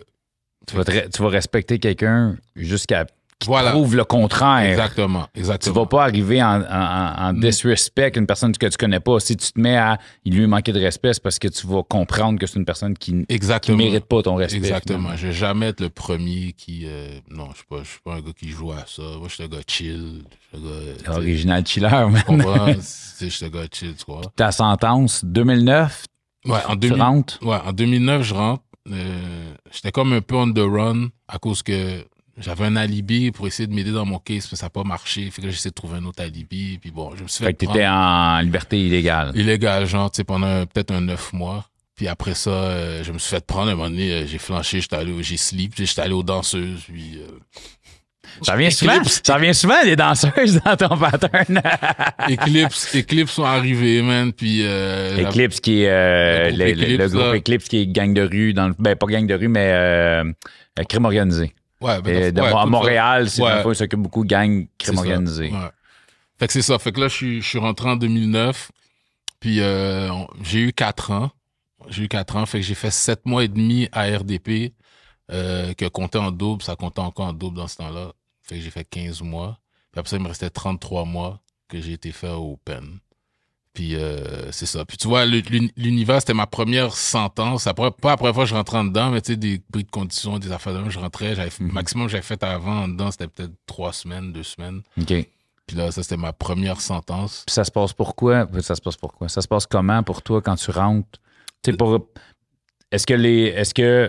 Tu vas respecter quelqu'un jusqu'à qui prouve le contraire. Exactement. Tu vas pas arriver en disrespect une personne que tu connais pas. Si tu te mets à lui manquer de respect, c'est parce que tu vas comprendre que c'est une personne qui mérite pas ton respect. Exactement. Finalement. Je vais jamais être le premier qui... non, je suis pas un gars qui joue à ça. Moi, je suis un gars chill. Original chiller, man. Tu comprends? Je suis un gars chill, tu vois. Ta sentence, 2009, ouais, tu rentres? Ouais, en 2009, je rentre. J'étais comme un peu on the run à cause que j'avais un alibi pour essayer de m'aider dans mon case, mais ça n'a pas marché. Fait que j'ai essayé de trouver un autre alibi. Puis bon, je me suis fait. Fait que t'étais en liberté illégale. Illégal, genre, tu sais, pendant peut-être 9 mois. Puis après ça, je me suis fait prendre. À un moment donné, j'ai flanché, j'ai sleep, j'étais allé aux danseuses. Puis. Ça revient souvent les danseuses dans ton pattern. Eclipse sont arrivés, man. Puis. Eclipse qui est le groupe Eclipse qui est gang de rue, pas gang de rue, mais crime organisé. Ouais, à Montréal, c'est une fois, il s'occupe beaucoup de gang crime organisé. Ouais. Fait que c'est ça. Fait que là, je suis rentré en 2009. Puis j'ai eu 4 ans. Fait que j'ai fait 7 mois et demi à RDP, que comptait en double. Ça comptait encore en double dans ce temps-là. Fait que j'ai fait 15 mois. Puis après ça, il me restait 33 mois que j'ai été fait au PEN. Puis c'est ça. Puis tu vois, l'univers, c'était ma première sentence. Pas la première fois que je rentrais en dedans, mais tu sais, des bris de conditions, des affaires de même, je rentrais. Maximum que j'avais fait avant en dedans, c'était peut-être 3 semaines, 2 semaines. OK. Puis là, ça, c'était ma première sentence. Puis ça se passe pourquoi? Ça se passe comment pour toi quand tu rentres? Tu sais, est-ce que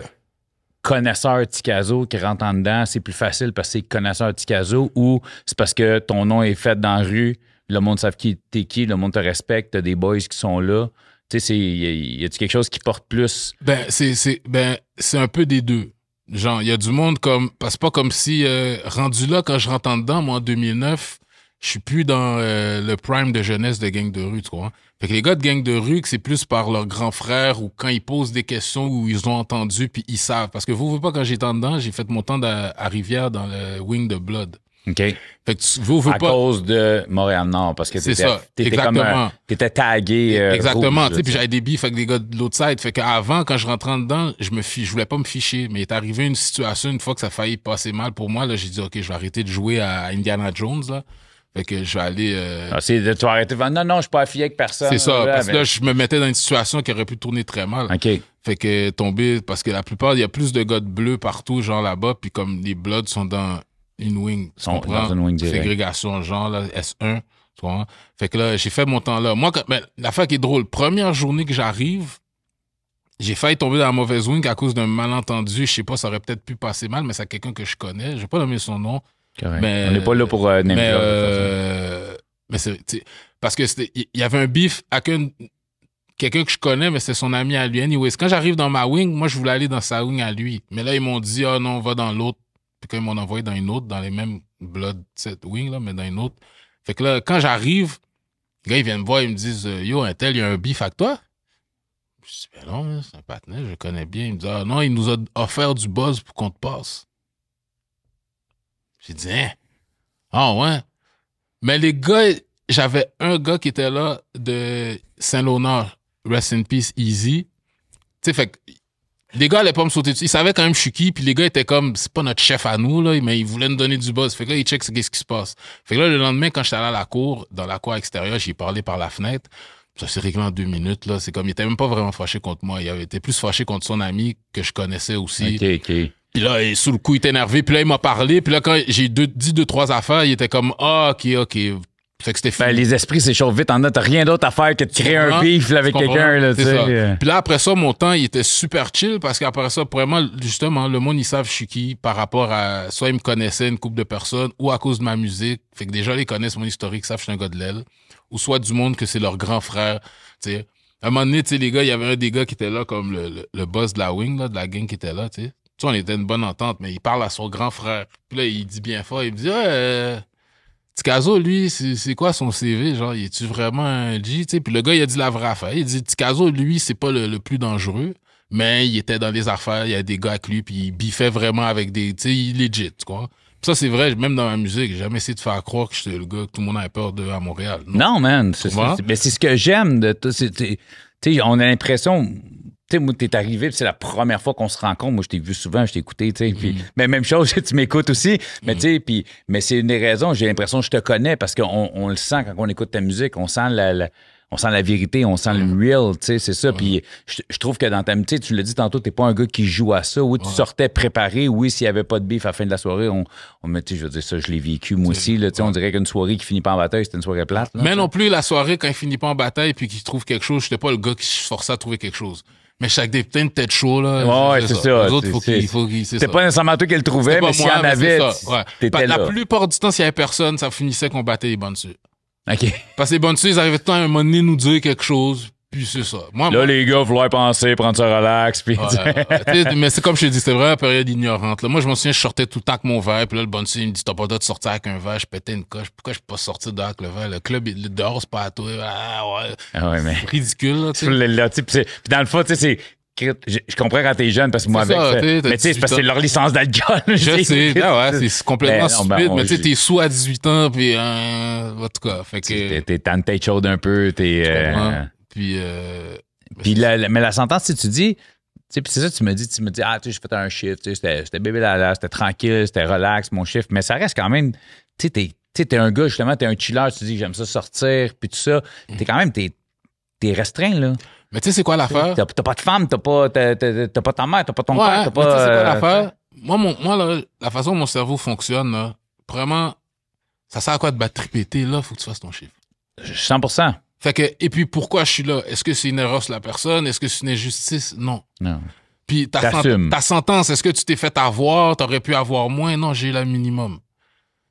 connaisseur Ticazo qui rentre en dedans, c'est plus facile parce que c'est connaisseur Ticazo ou c'est parce que ton nom est fait dans la rue le monde sait qui t'es qui, le monde te respecte, t'as des boys qui sont là. Tu sais, y a-tu quelque chose qui porte plus? C'est un peu des deux. Genre, il y a du monde comme... Parce que c'est pas comme si, rendu là, quand je rentre en dedans, moi, en 2009, je suis plus dans le prime de jeunesse de gang de rue, tu vois. Fait que les gars de gang de rue, que c'est plus par leurs grands frères ou quand ils posent des questions ou ils ont entendu puis ils savent. Parce que vous pas, quand j'étais en dedans, j'ai fait mon temps à Rivière dans le wing de Blood. OK. Fait que vous à pas... cause de Montréal-Nord, parce que t'étais comme t'étais tagué. Exactement. Rouge, Puis j'avais des beefs avec des gars de l'autre side. Fait qu'avant, quand je rentrais en dedans, je voulais pas me ficher. Mais il est arrivé une situation, une fois que ça a failli passer mal pour moi, là, j'ai dit, OK, je vais arrêter de jouer à Indiana Jones, là. Fait que je vais aller... tu vas arrêter de dire, non, je suis pas affilié avec personne. C'est ça, parce que là, je me mettais dans une situation qui aurait pu tourner très mal. OK. Fait que tomber, parce que la plupart, il y a plus de gars de bleu partout, genre là-bas, puis comme les Bloods sont dans une wing, Ils sont dans une wing direct. Ségrégation, genre, là, S1, tu vois. Fait que là, j'ai fait mon temps là. Moi, l'affaire qui est drôle, première journée que j'arrive, j'ai failli tomber dans la mauvaise wing à cause d'un malentendu. Je sais pas, ça aurait peut-être pu passer mal, mais c'est quelqu'un que je connais. Je vais pas nommer son nom. Mais, on n'est pas là pour mais c'est parce que il y avait un beef avec quelqu'un que je connais, mais c'est son ami à lui. Anyways, quand j'arrive dans ma wing, moi je voulais aller dans sa wing à lui, mais là ils m'ont dit non, on va dans l'autre. Puis quand ils m'ont envoyé dans une autre, dans les mêmes blood cette wing là, mais dans une autre. Fait que là quand j'arrive, les gars ils viennent me voir, ils me disent yo un tel, il y a un beef avec toi. Je dis ben non, c'est un partenaire, je le connais bien. Il me dit non, il nous a offert du buzz pour qu'on te passe. J'ai dit, ouais. Mais les gars, j'avais un gars qui était là de Saint-Léonard, Rest in Peace, Easy. Tu sais, fait que les gars allaient pas me sauter dessus. Ils savaient quand même je suis qui, puis les gars étaient comme, c'est pas notre chef à nous, là, mais ils voulaient nous donner du buzz. Fait que là, ils checkent qu'est-ce qui se passe. Fait que là, le lendemain, quand j'étais allé à la cour, dans la cour extérieure, j'ai parlé par la fenêtre. Ça s'est réglé en 2 minutes, là. C'est comme, il était même pas vraiment fâché contre moi. Il était plus fâché contre son ami que je connaissais aussi. OK. Puis là, sous le coup, il était énervé. Puis là, il m'a parlé. Puis là, quand j'ai dit 2-3 affaires, il était comme, OK. Fait que c'était fini. Les esprits s'échauffent vite. T'as rien d'autre à faire que de créer un beef là, avec quelqu'un. Là, Puis là, après ça, mon temps, il était super chill parce qu'après ça, vraiment, justement, le monde, ils savent je suis qui par rapport à... Soit ils me connaissaient, une couple de personnes, ou à cause de ma musique. Fait que déjà, ils connaissent mon historique, ils savent que je suis un gars de l'aile. Ou soit du monde que c'est leur grand frère, tu sais. À un moment donné, tu sais, les gars, il y avait un des gars qui était là comme le boss de la wing, là, de la gang qui était là, tu sais. Tu sais, on était une bonne entente, mais il parle à son grand frère. Puis là, il dit bien fort, il me dit Tikazo, lui, c'est quoi son CV? Genre, il est-tu vraiment un G? T'sais? Puis le gars, il a dit la vraie affaire. Il dit Tikazo, lui, c'est pas le plus dangereux, mais il était dans les affaires, il y a des gars avec lui, puis il biffait vraiment avec des... Tu sais, il est legit, tu vois. Puis ça, c'est vrai, même dans ma musique, j'ai jamais essayé de faire croire que j'étais le gars que tout le monde avait peur de à Montréal. Non, man. C'est ce que j'aime de tout. Tu sais, on a l'impression... Tu sais, moi, t'es arrivé, c'est la première fois qu'on se rencontre. Moi, je t'ai vu souvent, je t'ai écouté, tu sais. Puis, mais même chose, tu m'écoutes aussi. Mais tu sais, mais c'est une des raisons, j'ai l'impression que je te connais parce qu'on le sent quand on écoute ta musique. On sent la vérité, on sent le real, tu sais, c'est ça. Puis je trouve que dans ta musique, tu l'as dit tantôt, t'es pas un gars qui joue à ça. Oui, tu sortais préparé. Oui, s'il y avait pas de beef à la fin de la soirée, on je veux dire ça, je l'ai vécu moi aussi. Là, on dirait qu'une soirée qui finit pas en bataille, c'était une soirée plate. Là, mais non plus, la soirée, quand il finit pas en bataille puis qu'il trouve quelque chose, j'étais pas le gars qui se forçait à trouver quelque chose. Mais chaque des putains de tête chaud, là. Ouais, c'est ça. Les autres, faut qu'ils c'était pas nécessairement toi qui le trouvais, mais s'il y en avait, t'étais là. La plupart du temps, s'il y avait personne, ça finissait qu'on battait les bonnes dessus. OK. Parce que les bonnes dessus, ils arrivaient tout le temps à un moment donné nous dire quelque chose, puis c'est ça. Les gars, vouloir penser, prendre ça relax, puis... mais c'est comme je te dis, c'était vraiment une période ignorante. Là. Moi, je m'en souviens, je sortais tout le temps avec mon verre, puis là, le bonne dessus, il me dit, t'as pas le droit de sortir avec un verre, je pétais une coche. Pourquoi je peux pas sortir dehors avec le verre? Le club, dehors, c'est pas à toi. Mais... C'est ridicule, là, tu sais. Puis dans le fond, tu sais, c'est... Je comprends quand t'es jeune, parce que moi, avec ça, mais tu sais, c'est parce que c'est leur licence d'alcool. Je sais, c'est complètement stupide, mais tu sais, t'es sous à 18 ans, puis en tout cas, fait que... T'es tant de tête chaude un peu, Puis mais la sentence, si tu dis... Puis c'est ça, tu me dis, tu sais, j'ai fait un shift, c'était bébé là, c'était tranquille, c'était relax, mon shift, mais ça reste quand même, tu sais, t'es un gars, justement, t'es un chiller, tu dis, j'aime ça sortir, puis tout ça, t'es quand même, t'es restreint, là. Mais tu sais, c'est quoi l'affaire? T'as pas de femme, t'as pas ta mère, t'as pas ton père, t'as pas... Tu sais, c'est quoi l'affaire? Moi là, la façon dont mon cerveau fonctionne, là, vraiment, ça sert à quoi de battre triper, là, faut que tu fasses ton chiffre. 100%. Fait que, et puis pourquoi je suis là? Est-ce que c'est une erreur sur la personne? Est-ce que c'est une injustice? Non. Puis ta sentence, est-ce que tu t'es fait avoir? T'aurais pu avoir moins? Non, j'ai le minimum.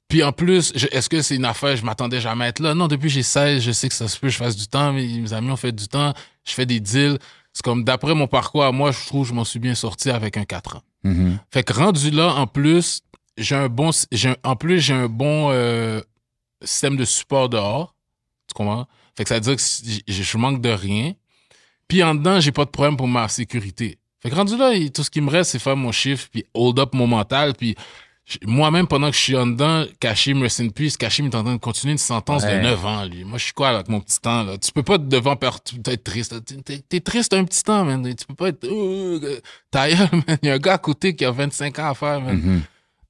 Puis en plus, est-ce que c'est une affaire, je m'attendais jamais à être là? Non, depuis que j'ai 16, je sais que ça se peut que je fasse du temps, mes amis ont fait du temps, je fais des deals. C'est comme, d'après mon parcours à moi, je trouve que je m'en suis bien sorti avec un 4 ans. Mhm. Fait que rendu là, en plus, j'ai un bon système de support dehors. Tu comprends? Fait que ça veut dire que je manque de rien. Puis en dedans, j'ai pas de problème pour ma sécurité. Fait que rendu là, tout ce qui me reste, c'est faire mon chiffre, puis hold up mon mental, puis moi-même, pendant que je suis en dedans, Kashim, rest in peace, Kashim est en train de continuer une sentence de 9 ans, lui. Moi, je suis quoi, là, avec mon petit temps, là? Tu peux pas devant être triste. T'es triste un petit temps, man. Tu peux pas être, ta gueule, man. Il y a un gars à côté qui a 25 ans à faire, man.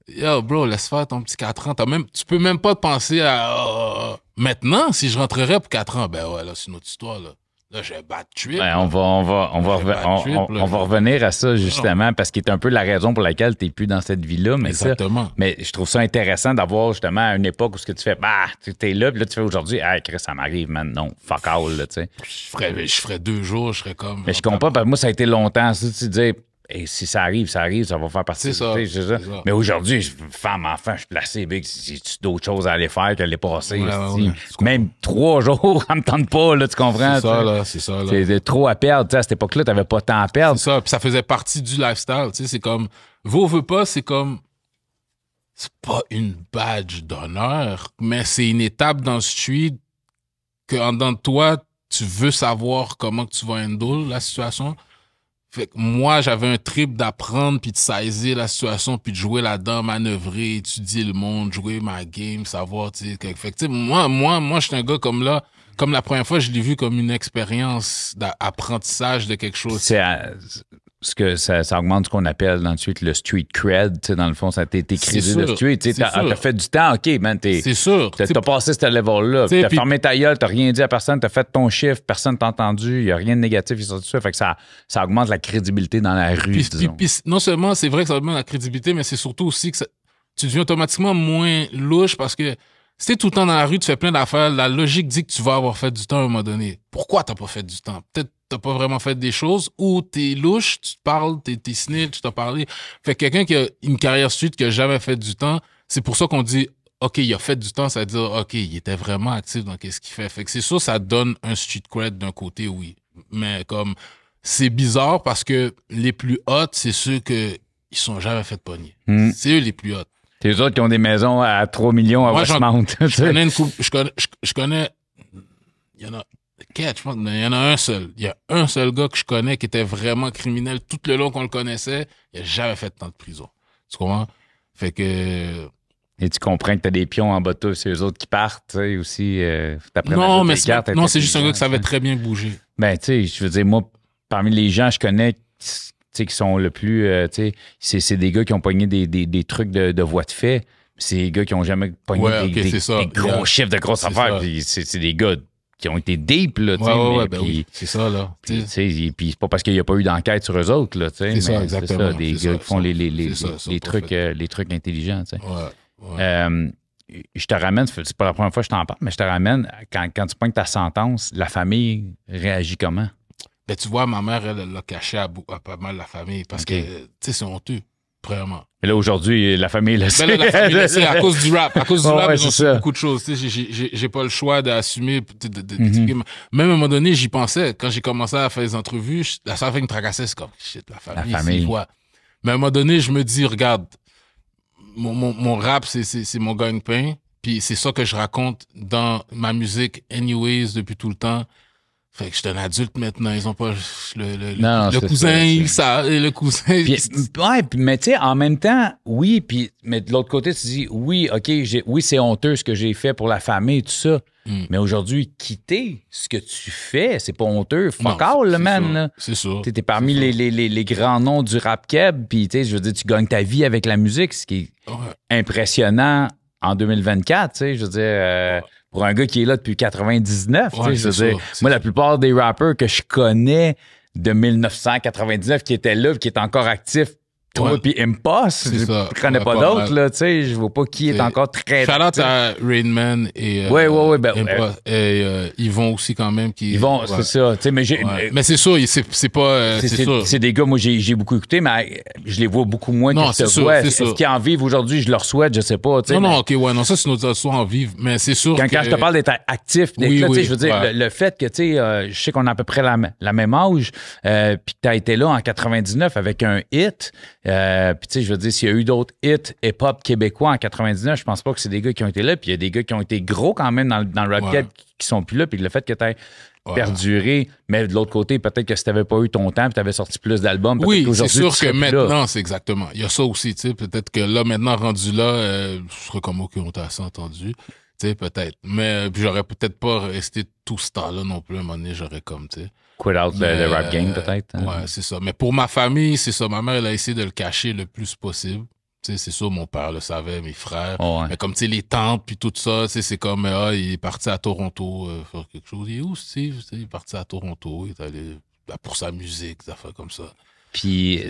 Yo, bro, laisse faire ton petit 4 ans. Tu peux même pas te penser à, maintenant, si je rentrerais pour 4 ans, ben ouais, là, c'est une autre histoire, là. Là, j'ai bad trip. Ben, on va revenir à ça, justement, parce qu'il est un peu la raison pour laquelle tu n'es plus dans cette vie-là. Mais exactement. Mais je trouve ça intéressant d'avoir, justement, une époque où ce que tu fais, tu es là, puis là, tu fais aujourd'hui, hey, Chris, ça m'arrive, man. Non, fuck all, là, tu sais. Je ferais 2 jours, je serais comme. Mais je comprends, parce que moi, ça a été longtemps, ça, tu dis, et si ça arrive, ça va faire partie de ça. Mais aujourd'hui, femme, enfant, je suis placé, big. J'ai d'autres choses à aller faire qu'à les passer. Ouais, même 3 jours, ça me tente pas, là, tu comprends? C'est ça, là. C'est trop à perdre. T'sais, à cette époque-là, t'avais pas de temps à perdre. C'est ça, puis ça faisait partie du lifestyle. Tu sais, c'est comme, veut pas, c'est comme, c'est pas une badge d'honneur, mais c'est une étape dans le street que, en dedans de toi, tu veux savoir comment que tu vas handle la situation. Fait que moi, j'avais un trip d'apprendre puis de saisir la situation puis de jouer là-dedans, manœuvrer, étudier le monde, jouer ma game, savoir, tu sais. Fait que, tu sais, moi, je suis un gars comme là, comme la première fois, je l'ai vu comme une expérience d'apprentissage de quelque chose. Ce que ça augmente ce qu'on appelle dans le suite le street cred, tu sais, dans le fond, ça t'es crédit de street. Tu sais, t'as fait du temps, OK, man, c'est sûr. T'as passé ce level-là. T'as fermé ta gueule, t'as rien dit à personne, t'as fait ton chiffre, personne t'a entendu, il n'y a rien de négatif qui est sorti de ça. Fait que ça augmente la crédibilité dans la rue, disons. Puis non seulement c'est vrai que ça augmente la crédibilité, mais c'est surtout aussi que tu deviens automatiquement moins louche parce que si t'es tout le temps dans la rue, tu fais plein d'affaires, la logique dit que tu vas avoir fait du temps à un moment donné. Pourquoi t'as pas fait du temps? Peut-être t'as pas vraiment fait des choses ou t'es louche, tu te parles, t'es snitch, tu t'as parlé. Fait que quelqu'un qui a une carrière street qui a jamais fait du temps, c'est pour ça qu'on dit OK, il a fait du temps, ça veut dire OK, il était vraiment actif dans qu'est-ce qu'il fait. Fait que c'est sûr, ça donne un street cred d'un côté, oui. Mais comme c'est bizarre parce que les plus hot, c'est ceux que ils sont jamais fait de pogner. C'est eux les plus hot. C'est eux autres qui ont des maisons à 3 millions à Westmount. Je connais une couple, je connais, il y en a 4, je pense, il y en a un seul. Il y a un seul gars que je connais qui était vraiment criminel tout le long qu'on le connaissait. Il n'a jamais fait de temps de prison. Tu comprends? Fait que... Et tu comprends que t'as des pions en bas de toi, c'est eux autres qui partent, tu sais, aussi. Non, mais c'est juste un gars qui savait très bien bouger. Ben, tu sais, je veux dire, moi, parmi les gens que je connais, qui sont le plus, tu sais, c'est des gars qui ont pogné des trucs de voies de fait. C'est des gars qui n'ont jamais pogné des gros chiffres de grosses affaires. Puis c'est des gars qui ont été deep, là, tu sais. Ben oui, c'est ça, là. Puis c'est pas parce qu'il n'y a pas eu d'enquête sur eux autres, là, tu sais. C'est ça, exactement. C'est ça, des gars qui font les trucs intelligents, tu sais. Ouais. Je te ramène, c'est pas la première fois que je t'en parle, mais je te ramène, quand tu pognes ta sentence, la famille réagit comment? Ben, tu vois, ma mère, elle l'a caché à pas mal la famille parce que, tu sais, c'est honteux, premièrement. Mais là, aujourd'hui, la famille le sait. Ben là, la famille le sait à cause du rap. À cause du rap, ils ont su ça. beaucoup de choses. Tu sais, j'ai pas le choix d'assumer. Même à un moment donné, j'y pensais. Quand j'ai commencé à faire les entrevues, la seule fois qui me tracassait, c'est comme, shit, la famille. Mais à un moment donné, je me dis, regarde, mon rap, c'est mon gagne-pain. Puis c'est ça que je raconte dans ma musique, anyways, depuis tout le temps. Fait que je suis un adulte maintenant, ils ont pas le cousin, ça, le cousin. Puis, ouais, mais tu sais, en même temps, oui, puis mais de l'autre côté, tu dis oui, OK, oui, c'est honteux ce que j'ai fait pour la famille, tout ça. Mais aujourd'hui, quitter ce que tu fais, c'est pas honteux. Fuck all, le man, là. C'est sûr. T'es parmi les grands noms du rap keb, puis tu sais, je veux dire, tu gagnes ta vie avec la musique, ce qui est impressionnant en 2024, tu sais, je veux dire. Pour un gars qui est là depuis 99, tu sais, je veux dire, moi, la plupart des rappeurs que je connais de 1999 qui étaient là, qui étaient encore actifs toi Ouais. puis Impost. C'est Je ça. connais Ouais, pas pas d'autres, mal. là, tu sais. Je vois pas qui est C'est- encore très... Shout-out à Rainman et Ouais, ben, Impost. Et Yvon aussi quand même. Ils vont, ouais. c'est ça. Tu sais, mais Ouais. Mais c'est sûr, c'est pas... c'est sûr. c'est des gars, moi, j'ai beaucoup écouté, mais je les vois beaucoup moins Non, que je te c'est sûr, vois. c'est Est-ce sûr. qu'ils en vivent aujourd'hui? Je leur souhaite, je sais pas. Tu sais, Non, mais non, OK, ouais, non, ça, c'est notre histoire en vivre. Mais c'est sûr quand que... je te parle d'être actif, d'être Oui, là, tu sais, oui, je veux dire, ouais. le fait que, tu sais, je sais qu'on a à peu près la même âge, puis que tu as été là en 99 avec un hit, puis tu sais, je veux dire, s'il y a eu d'autres hits hip-hop québécois en 99, je pense pas que c'est des gars qui ont été là, puis il y a des gars qui ont été gros quand même dans le rap Ouais. game qui sont plus là, puis le fait que tu aies perduré, mais de l'autre côté, peut-être que si tu n'avais pas eu ton temps, puis tu avais sorti plus d'albums, peut-être Oui, c'est qu'aujourd'hui, sûr tu que serais plus là. maintenant, c'est exactement. Il y a ça aussi, tu sais. Peut-être que là, maintenant, rendu là, je serais comme, OK, on t'a assez entendu. Tu sais, peut-être. Mais puis j'aurais peut-être pas resté tout ce temps-là non plus. À un moment donné, j'aurais comme, tu sais. Quit out le rap game, peut-être. hein. Ouais, c'est ça. Mais pour ma famille, c'est ça. Ma mère, elle a essayé de le cacher le plus possible. Tu sais, c'est sûr, mon père le savait, mes frères. Oh, ouais. Mais comme, tu sais, les tantes, puis tout ça, tu sais, c'est comme, il est parti à Toronto faire quelque chose. Il est où, Steve? Tu sais, il est parti à Toronto, il est allé pour sa musique, des affaires comme ça. Puis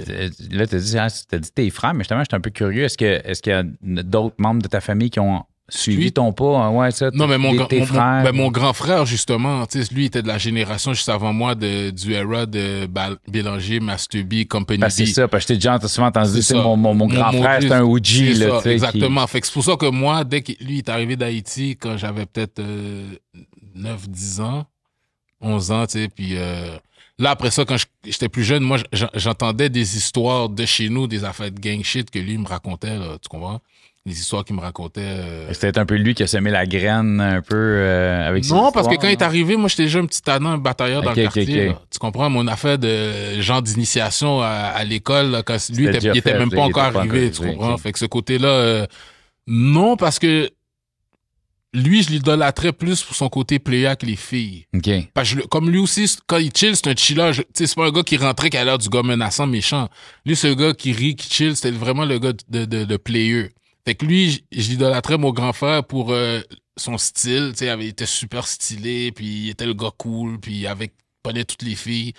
là, tu as dit tes frères, mais justement, j'étais un peu curieux. Est-ce qu'il y a d'autres membres de ta famille qui ont suivi Lui? ton pas? Hein? Ouais, ça. Non, mais tes frères. mon grand frère, justement, tu sais, lui, il était de la génération juste avant moi du era de Bélanger, Master B, Company Parce que B. c'est ça, parce que je t'ai déjà souvent entendu, C'est c'est ça. mon grand frère, c'est un OG. C'est Là, ça, tu sais, exactement. Fait que c'est pour ça que moi, dès que lui est arrivé d'Haïti, quand j'avais peut-être 9, 10 ans, 11 ans, tu sais, puis là, après ça, quand j'étais plus jeune, moi, j'entendais des histoires de chez nous, des affaires de gang shit que lui me racontait, là, tu comprends? Les histoires qu'il me racontait. C'était un peu lui qui a semé la graine un peu avec ses Non, parce que histoires, quand il est arrivé, moi, j'étais déjà un petit tannant, un batailleur dans Ok, le ok, quartier. ok. Là. Tu comprends? Mon affaire de genre d'initiation à l'école, là, quand lui, C'était déjà il était fait, même il pas était encore pas arrivé, encore tu arrivé, comprends? ok. Fait que ce côté-là, non, parce que lui, je l'idolâtrais plus pour son côté player que les filles. OK. Parce que comme lui aussi, quand il chill, c'est un chiller. Tu sais, c'est pas un gars qui rentrait qui a l'air du gars menaçant, méchant. Lui, c'est un gars qui rit, qui chill. C'était vraiment le gars de player. Fait que lui, je l'idolâtrais mon grand frère pour son style. Tu sais, il était super stylé, puis il était le gars cool, puis il prenait toutes les filles.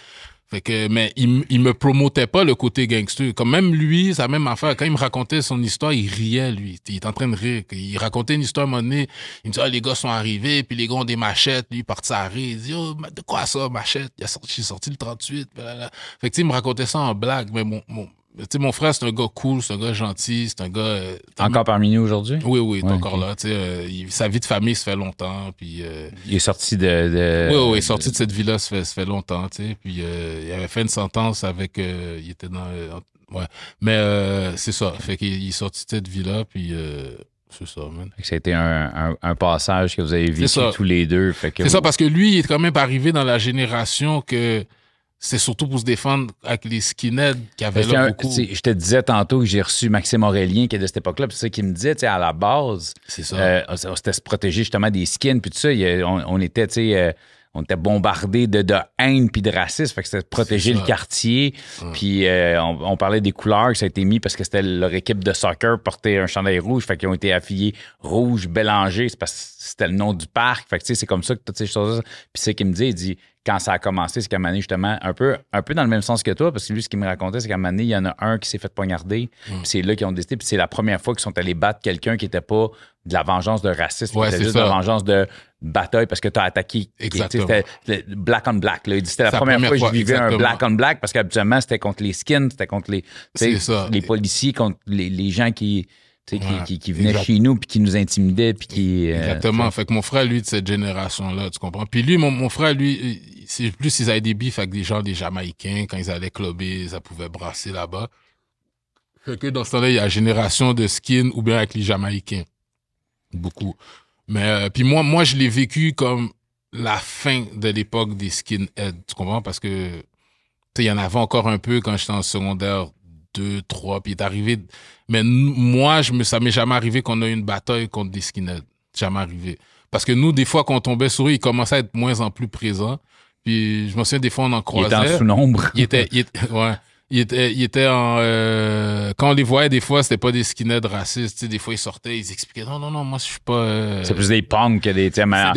Fait que, mais il me promotait pas le côté gangster. Comme même lui, c'est la même affaire. Quand il me racontait son histoire, il riait, lui. Il était en train de rire. Il racontait une histoire à un moment donné. Il me dit, les gars sont arrivés, puis les gars ont des machettes. Lui, il partit à rire. Il dit, de quoi ça, machette? J'ai sorti le 38. Blablabla. Fait que, tu sais, il me racontait ça en blague. Mais tu sais, mon frère, c'est un gars cool, c'est un gars gentil, c'est un gars... Encore parmi nous aujourd'hui? Oui, il est Ouais, encore ok. là. Tu sais, sa vie de famille, ça fait longtemps. Puis, Il est sorti de oui, il est sorti de cette vie-là, ça fait longtemps, tu sais. Puis il avait fait une sentence avec... il était dans... ouais. Mais c'est ça. Fait qu'il est sorti de cette vie-là, puis c'est ça, man. Fait que ça a été un passage que vous avez vécu ça. tous les deux. Fait que C'est ça, parce que lui, il est quand même arrivé dans la génération que c'est surtout pour se défendre avec les skinheads qui avaient Parce là que, beaucoup. tu sais, je te disais tantôt que j'ai reçu Maxime Aurélien qui est de cette époque-là, puis c'est ça qu'il me disait, tu sais, à la base, C'est ça. c'était se protéger justement des skins, puis tout ça, on était, tu sais, on était bombardés de haine puis de racisme, fait que c'était protéger C'est le ça. quartier, puis on parlait des couleurs que ça a été mis parce que c'était leur équipe de soccer portait un chandail rouge, fait qu'ils ont été affiliés rouge, Bélanger, c'est parce que c'était le nom du parc, fait que tu sais, c'est comme ça que toutes ces choses-là, puis c'est ce qu'il me dit, il dit, quand ça a commencé, c'est qu'à un moment donné, justement, un peu dans le même sens que toi, parce que lui, ce qu'il me racontait, c'est qu'à un moment donné, il y en a un qui s'est fait poignarder, puis c'est là qu'ils ont décidé, puis c'est la première fois qu'ils sont allés battre quelqu'un qui n'était pas de la vengeance de racisme, Ouais, c'était c'est juste ça. de la vengeance de bataille parce que tu as attaqué. Exactement. C'était black on black. Là. Il dit c'était la C'est la première fois que je première vivais fois, un exactement. black on black parce qu'habituellement, c'était contre les skins, c'était contre les, tu sais, C'est ça. les policiers, contre les gens qui, tu sais, Ouais. qui venaient Exact. chez nous puis qui nous intimidaient. Puis qui, Exactement. Fait que mon frère, lui, de cette génération-là, tu comprends? Puis lui, mon frère, lui, c'est plus ils avaient des bifs avec des gens, des Jamaïcains. Quand ils allaient clubber, ça pouvait brasser là-bas. Fait que dans ce temps-là, il y a la génération de skins ou bien avec les Jamaïcains. Beaucoup. Mais puis moi, je l'ai vécu comme la fin de l'époque des skinheads. Tu comprends? Parce que tu sais, il y en avait encore un peu quand j'étais en secondaire 2, 3, puis il est arrivé. Mais moi, ça m'est jamais arrivé qu'on a eu une bataille contre des skinheads. Jamais arrivé. Parce que nous, des fois, quand on tombait sur eux, ils commençaient à être moins en plus présents. Puis je me souviens, des fois, on en il croisait. était en sous-nombre. Ouais. il était en... quand on les voyait, des fois, c'était pas des skinheads racistes. Tu sais, des fois, ils sortaient, ils expliquaient, non, moi, je suis pas... C'est plus des punks que des...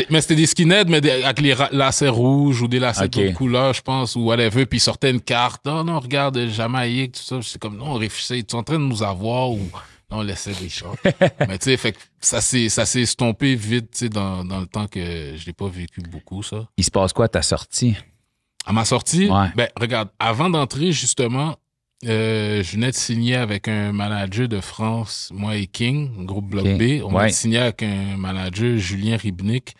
Mais c'était des skinheads, mais avec les lacets rouges ou des lacets d'autres couleurs, je pense, ou whatever. Puis ils sortaient une carte. Non, regarde, Jamaïque, tout ça. C'est comme, non, on réfléchissait. Ils sont en train de nous avoir ou... Non, on laissait des choses. Mais tu sais, fait que ça s'est estompé vite, tu sais, dans le temps que je l'ai pas vécu beaucoup, ça. Il se passe quoi à ta sortie? À ma sortie? Ouais. Ben, regarde, avant d'entrer, justement, je venais de signer avec un manager de France, moi et King, groupe Bloc B. On a signé avec un manager, Julien Ribnik,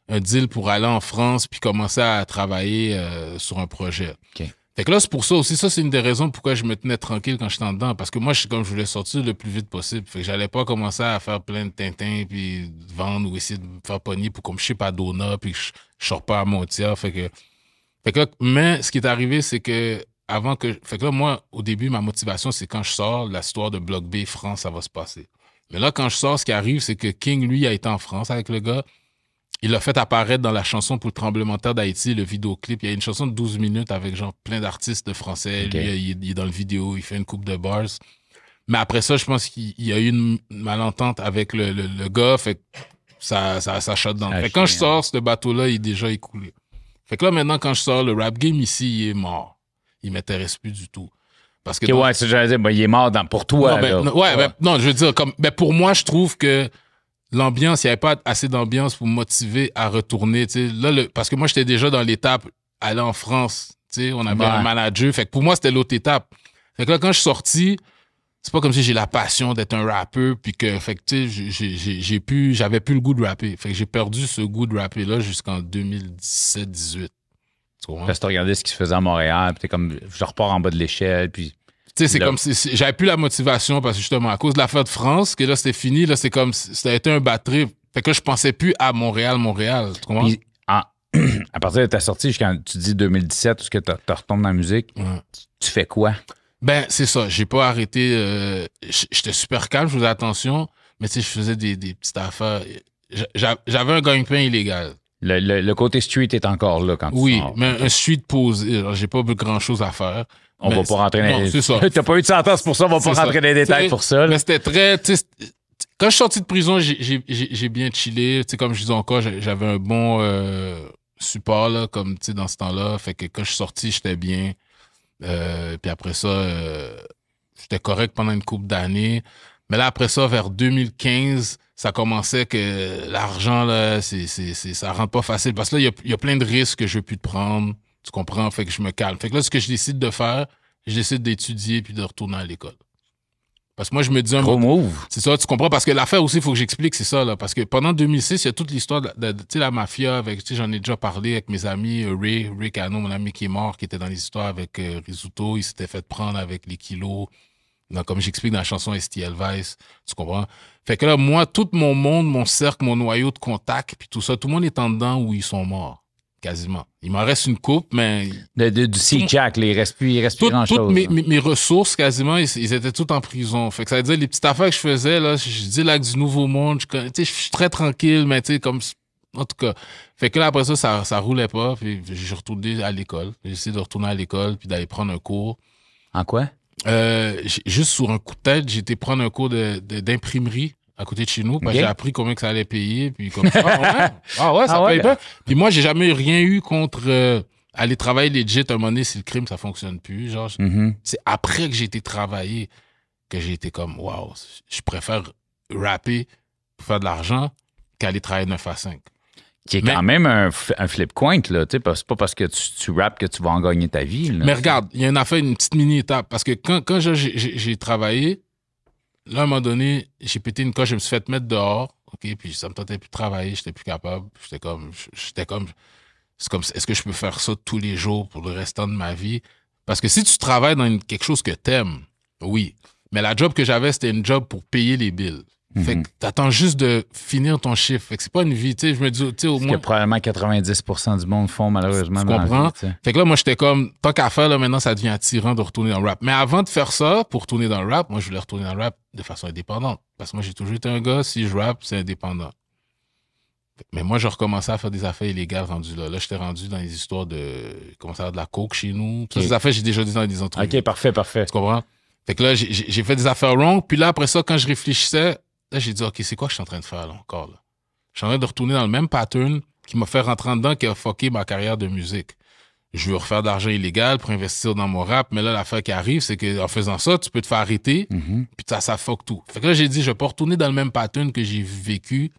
un deal pour aller en France puis commencer à travailler sur un projet. Okay. Fait que là, c'est pour ça aussi, ça, c'est une des raisons pourquoi je me tenais tranquille quand j'étais en dedans. Parce que moi, je voulais sortir le plus vite possible. Fait que j'allais pas commencer à faire plein de tintins puis vendre ou essayer de me faire pogner pour comme je sais pas Dona puis que je sors pas à Montia. Fait que là, mais ce qui est arrivé, c'est que fait que là, moi, au début, ma motivation, c'est quand je sors, l'histoire de Bloc B France, ça va se passer. Mais là, quand je sors, ce qui arrive, c'est que King, lui, a été en France avec le gars. Il l'a fait apparaître dans la chanson pour le tremblement de terre d'Haïti, le vidéoclip. Il y a une chanson de 12 minutes avec genre plein d'artistes de français. Okay. Lui, il est dans le vidéo, il fait une coupe de bars. Mais après ça, je pense qu'il y a eu une malentente avec le gars, fait que ça shut down. Fait que quand je sors, ce bateau-là, il est déjà écoulé. Fait que là, maintenant, quand je sors, le rap game ici, il est mort. Il m'intéresse plus du tout. Parce que ouais, c'est ce que j'allais dire, ben, il est mort pour toi. Non, je veux dire, pour moi, je trouve que l'ambiance, il n'y avait pas assez d'ambiance pour me motiver à retourner. Là, parce que moi, j'étais déjà dans l'étape aller en France. On avait un manager. Fait que pour moi, c'était l'autre étape. Fait que là, quand je suis sorti, c'est pas comme si j'ai la passion d'être un rappeur puis que, fait que, tu sais, j'avais plus le goût de rapper. Fait que j'ai perdu ce goût de rapper-là jusqu'en 2017-18. Parce que t'as regardé ce qui se faisait à Montréal, puis t'es comme, je repars en bas de l'échelle, puis... Tu sais, c'est comme si j'avais plus la motivation parce que justement, à cause de l'affaire de France, que là, c'était fini, là, c'est comme, ça a été un bad trip. Fait que là, je pensais plus à Montréal, tu comprends? Puis, à partir de ta sortie, quand tu dis 2017, est-ce que tu retombes dans la musique, tu fais quoi? Ben, c'est ça. J'ai pas arrêté. J'étais super calme, je faisais attention, mais tu sais, je faisais des petites affaires. J'avais un gagne-pain illégal. Le côté street est encore là quand tu sors. Mais un street posé. J'ai pas grand-chose à faire. On va pas rentrer dans les... c'est ça. T'as pas eu de sentence pour ça, on va pas rentrer dans les détails pour ça. Là. Mais c'était très... Quand je suis sorti de prison, j'ai bien chillé. T'sais, comme je disais encore, j'avais un bon support là, comme dans ce temps-là. Fait que quand je suis sorti, j'étais bien. Puis après ça, j'étais correct pendant une couple d'années. Mais là, après ça, vers 2015, ça commençait que l'argent, là, ça rentre pas facile. Parce que là, il y a plein de risques que je veux plus te prendre. Tu comprends? Fait que je me calme. Fait que là, ce que je décide de faire, je décide d'étudier puis de retourner à l'école. Parce que moi, je me dis... Gros move. C'est ça, tu comprends? Parce que l'affaire aussi, il faut que j'explique, c'est ça, là. Parce que pendant 2006, il y a toute l'histoire de tu sais, la mafia avec, tu sais, j'en ai déjà parlé avec mes amis, Ray Cano, mon ami qui est mort, qui était dans les histoires avec Rizzuto. Il s'était fait prendre avec les kilos. Donc, comme j'explique dans la chanson STL Vice, tu comprends? Fait que là, moi, tout mon monde, mon cercle, mon noyau de contact, puis tout ça, tout le monde est en dedans où ils sont morts. Quasiment. Il m'en reste une coupe, mais... Du C-Jack, il reste plus grand-chose. Toutes mes ressources, quasiment, ils étaient toutes en prison. Fait que ça veut dire, les petites affaires que je faisais, là, je dis là, du Nouveau Monde, je suis très tranquille, mais tu sais, comme... En tout cas. Fait que là, après ça roulait pas, puis j'ai retourné à l'école. J'ai essayé de retourner à l'école, puis d'aller prendre un cours. En quoi? Juste sur un coup de tête, j'ai été prendre un cours d'imprimerie à côté de chez nous. J'ai appris combien que ça allait payer. Puis comme ça, ça paye pas. Puis moi, j'ai jamais rien eu contre aller travailler legit. À un moment donné, si le crime, ça fonctionne plus. Genre, c'est après que j'ai été travailler que j'ai été comme, wow, je préfère rapper pour faire de l'argent qu'aller travailler 9 à 5. Qui est quand même un flip coin, là. C'est pas parce que tu rappes que tu vas en gagner ta vie. Là. Mais regarde, il y a une affaire, une petite mini-étape. Parce que quand j'ai travaillé, là, à un moment donné, j'ai pété une coche, je me suis fait mettre dehors, OK, puis ça me tentait plus de travailler, j'étais plus capable. C'est comme, est-ce que je peux faire ça tous les jours pour le restant de ma vie? Parce que si tu travailles dans quelque chose que t'aimes, oui. Mais la job que j'avais, c'était une job pour payer les bills. Fait que t'attends juste de finir ton chiffre. Fait que c'est pas une vie, tu sais. Je me dis, tu sais, au moins. Ce que probablement 90% du monde font, malheureusement. Tu comprends? Fait que là, moi, j'étais comme, tant qu'à faire, là, maintenant, ça devient attirant de retourner dans le rap. Mais avant de faire ça, pour retourner dans le rap, moi, je voulais retourner dans le rap de façon indépendante. Parce que moi, j'ai toujours été un gars, si je rappe, c'est indépendant. Mais moi, je recommençais à faire des affaires illégales rendues là. Là, j'étais rendu dans les histoires de... Commencer à avoir de la coke chez nous. Okay. Ces affaires, j'ai déjà dit dans des entrevues. OK, parfait. Tu comprends? Fait que là, j'ai fait des affaires wrong. Puis là, après ça, quand je réfléchissais, là, j'ai dit, OK, c'est quoi que je suis en train de faire là encore? Là? Je suis en train de retourner dans le même pattern qui m'a fait rentrer en dedans, qui a fucké ma carrière de musique. Je veux refaire de l'argent illégal pour investir dans mon rap. Mais là, l'affaire qui arrive, c'est qu'en faisant ça, tu peux te faire arrêter. Puis ça fuck tout. Fait que là, j'ai dit, je vais pas retourner dans le même pattern que j'ai vécu.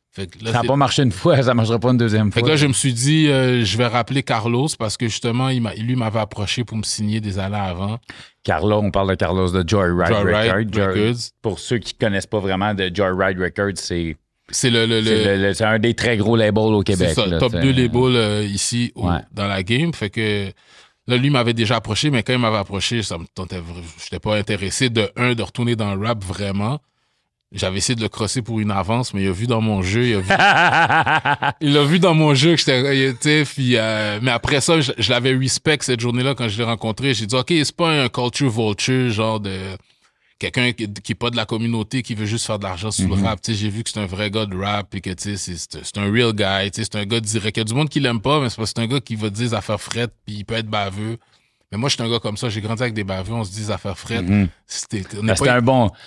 Fait que là, ça n'a pas marché une fois, ça ne marchera pas une deuxième fois. Fait que là, je me suis dit, je vais rappeler Carlos parce que justement, lui m'avait approché pour me signer des années avant. Carlos, on parle de Carlos de Joyride Records. Pour ceux qui ne connaissent pas vraiment de Joyride Records, c'est un des très gros labels au Québec. C'est ça, là, top 2 labels ici dans la game. Fait que là, lui m'avait déjà approché, mais quand il m'avait approché, je n'étais pas intéressé de retourner dans le rap vraiment. J'avais essayé de le crosser pour une avance, mais il a vu dans mon jeu, il a vu dans mon jeu que j'étais, mais après ça, je l'avais respect cette journée-là quand je l'ai rencontré. J'ai dit, OK, c'est pas un culture vulture, genre de quelqu'un qui est pas de la communauté, qui veut juste faire de l'argent sur le rap. Tu sais, j'ai vu que c'est un vrai gars de rap et que, tu sais, c'est un real guy, tu sais, c'est un gars direct. Il y a du monde qui l'aime pas, mais c'est parce que c'est un gars qui va dire des affaires frettes puis il peut être baveux. Mais moi, je suis un gars comme ça. J'ai grandi avec des baveux. On se dit des affaires frettes.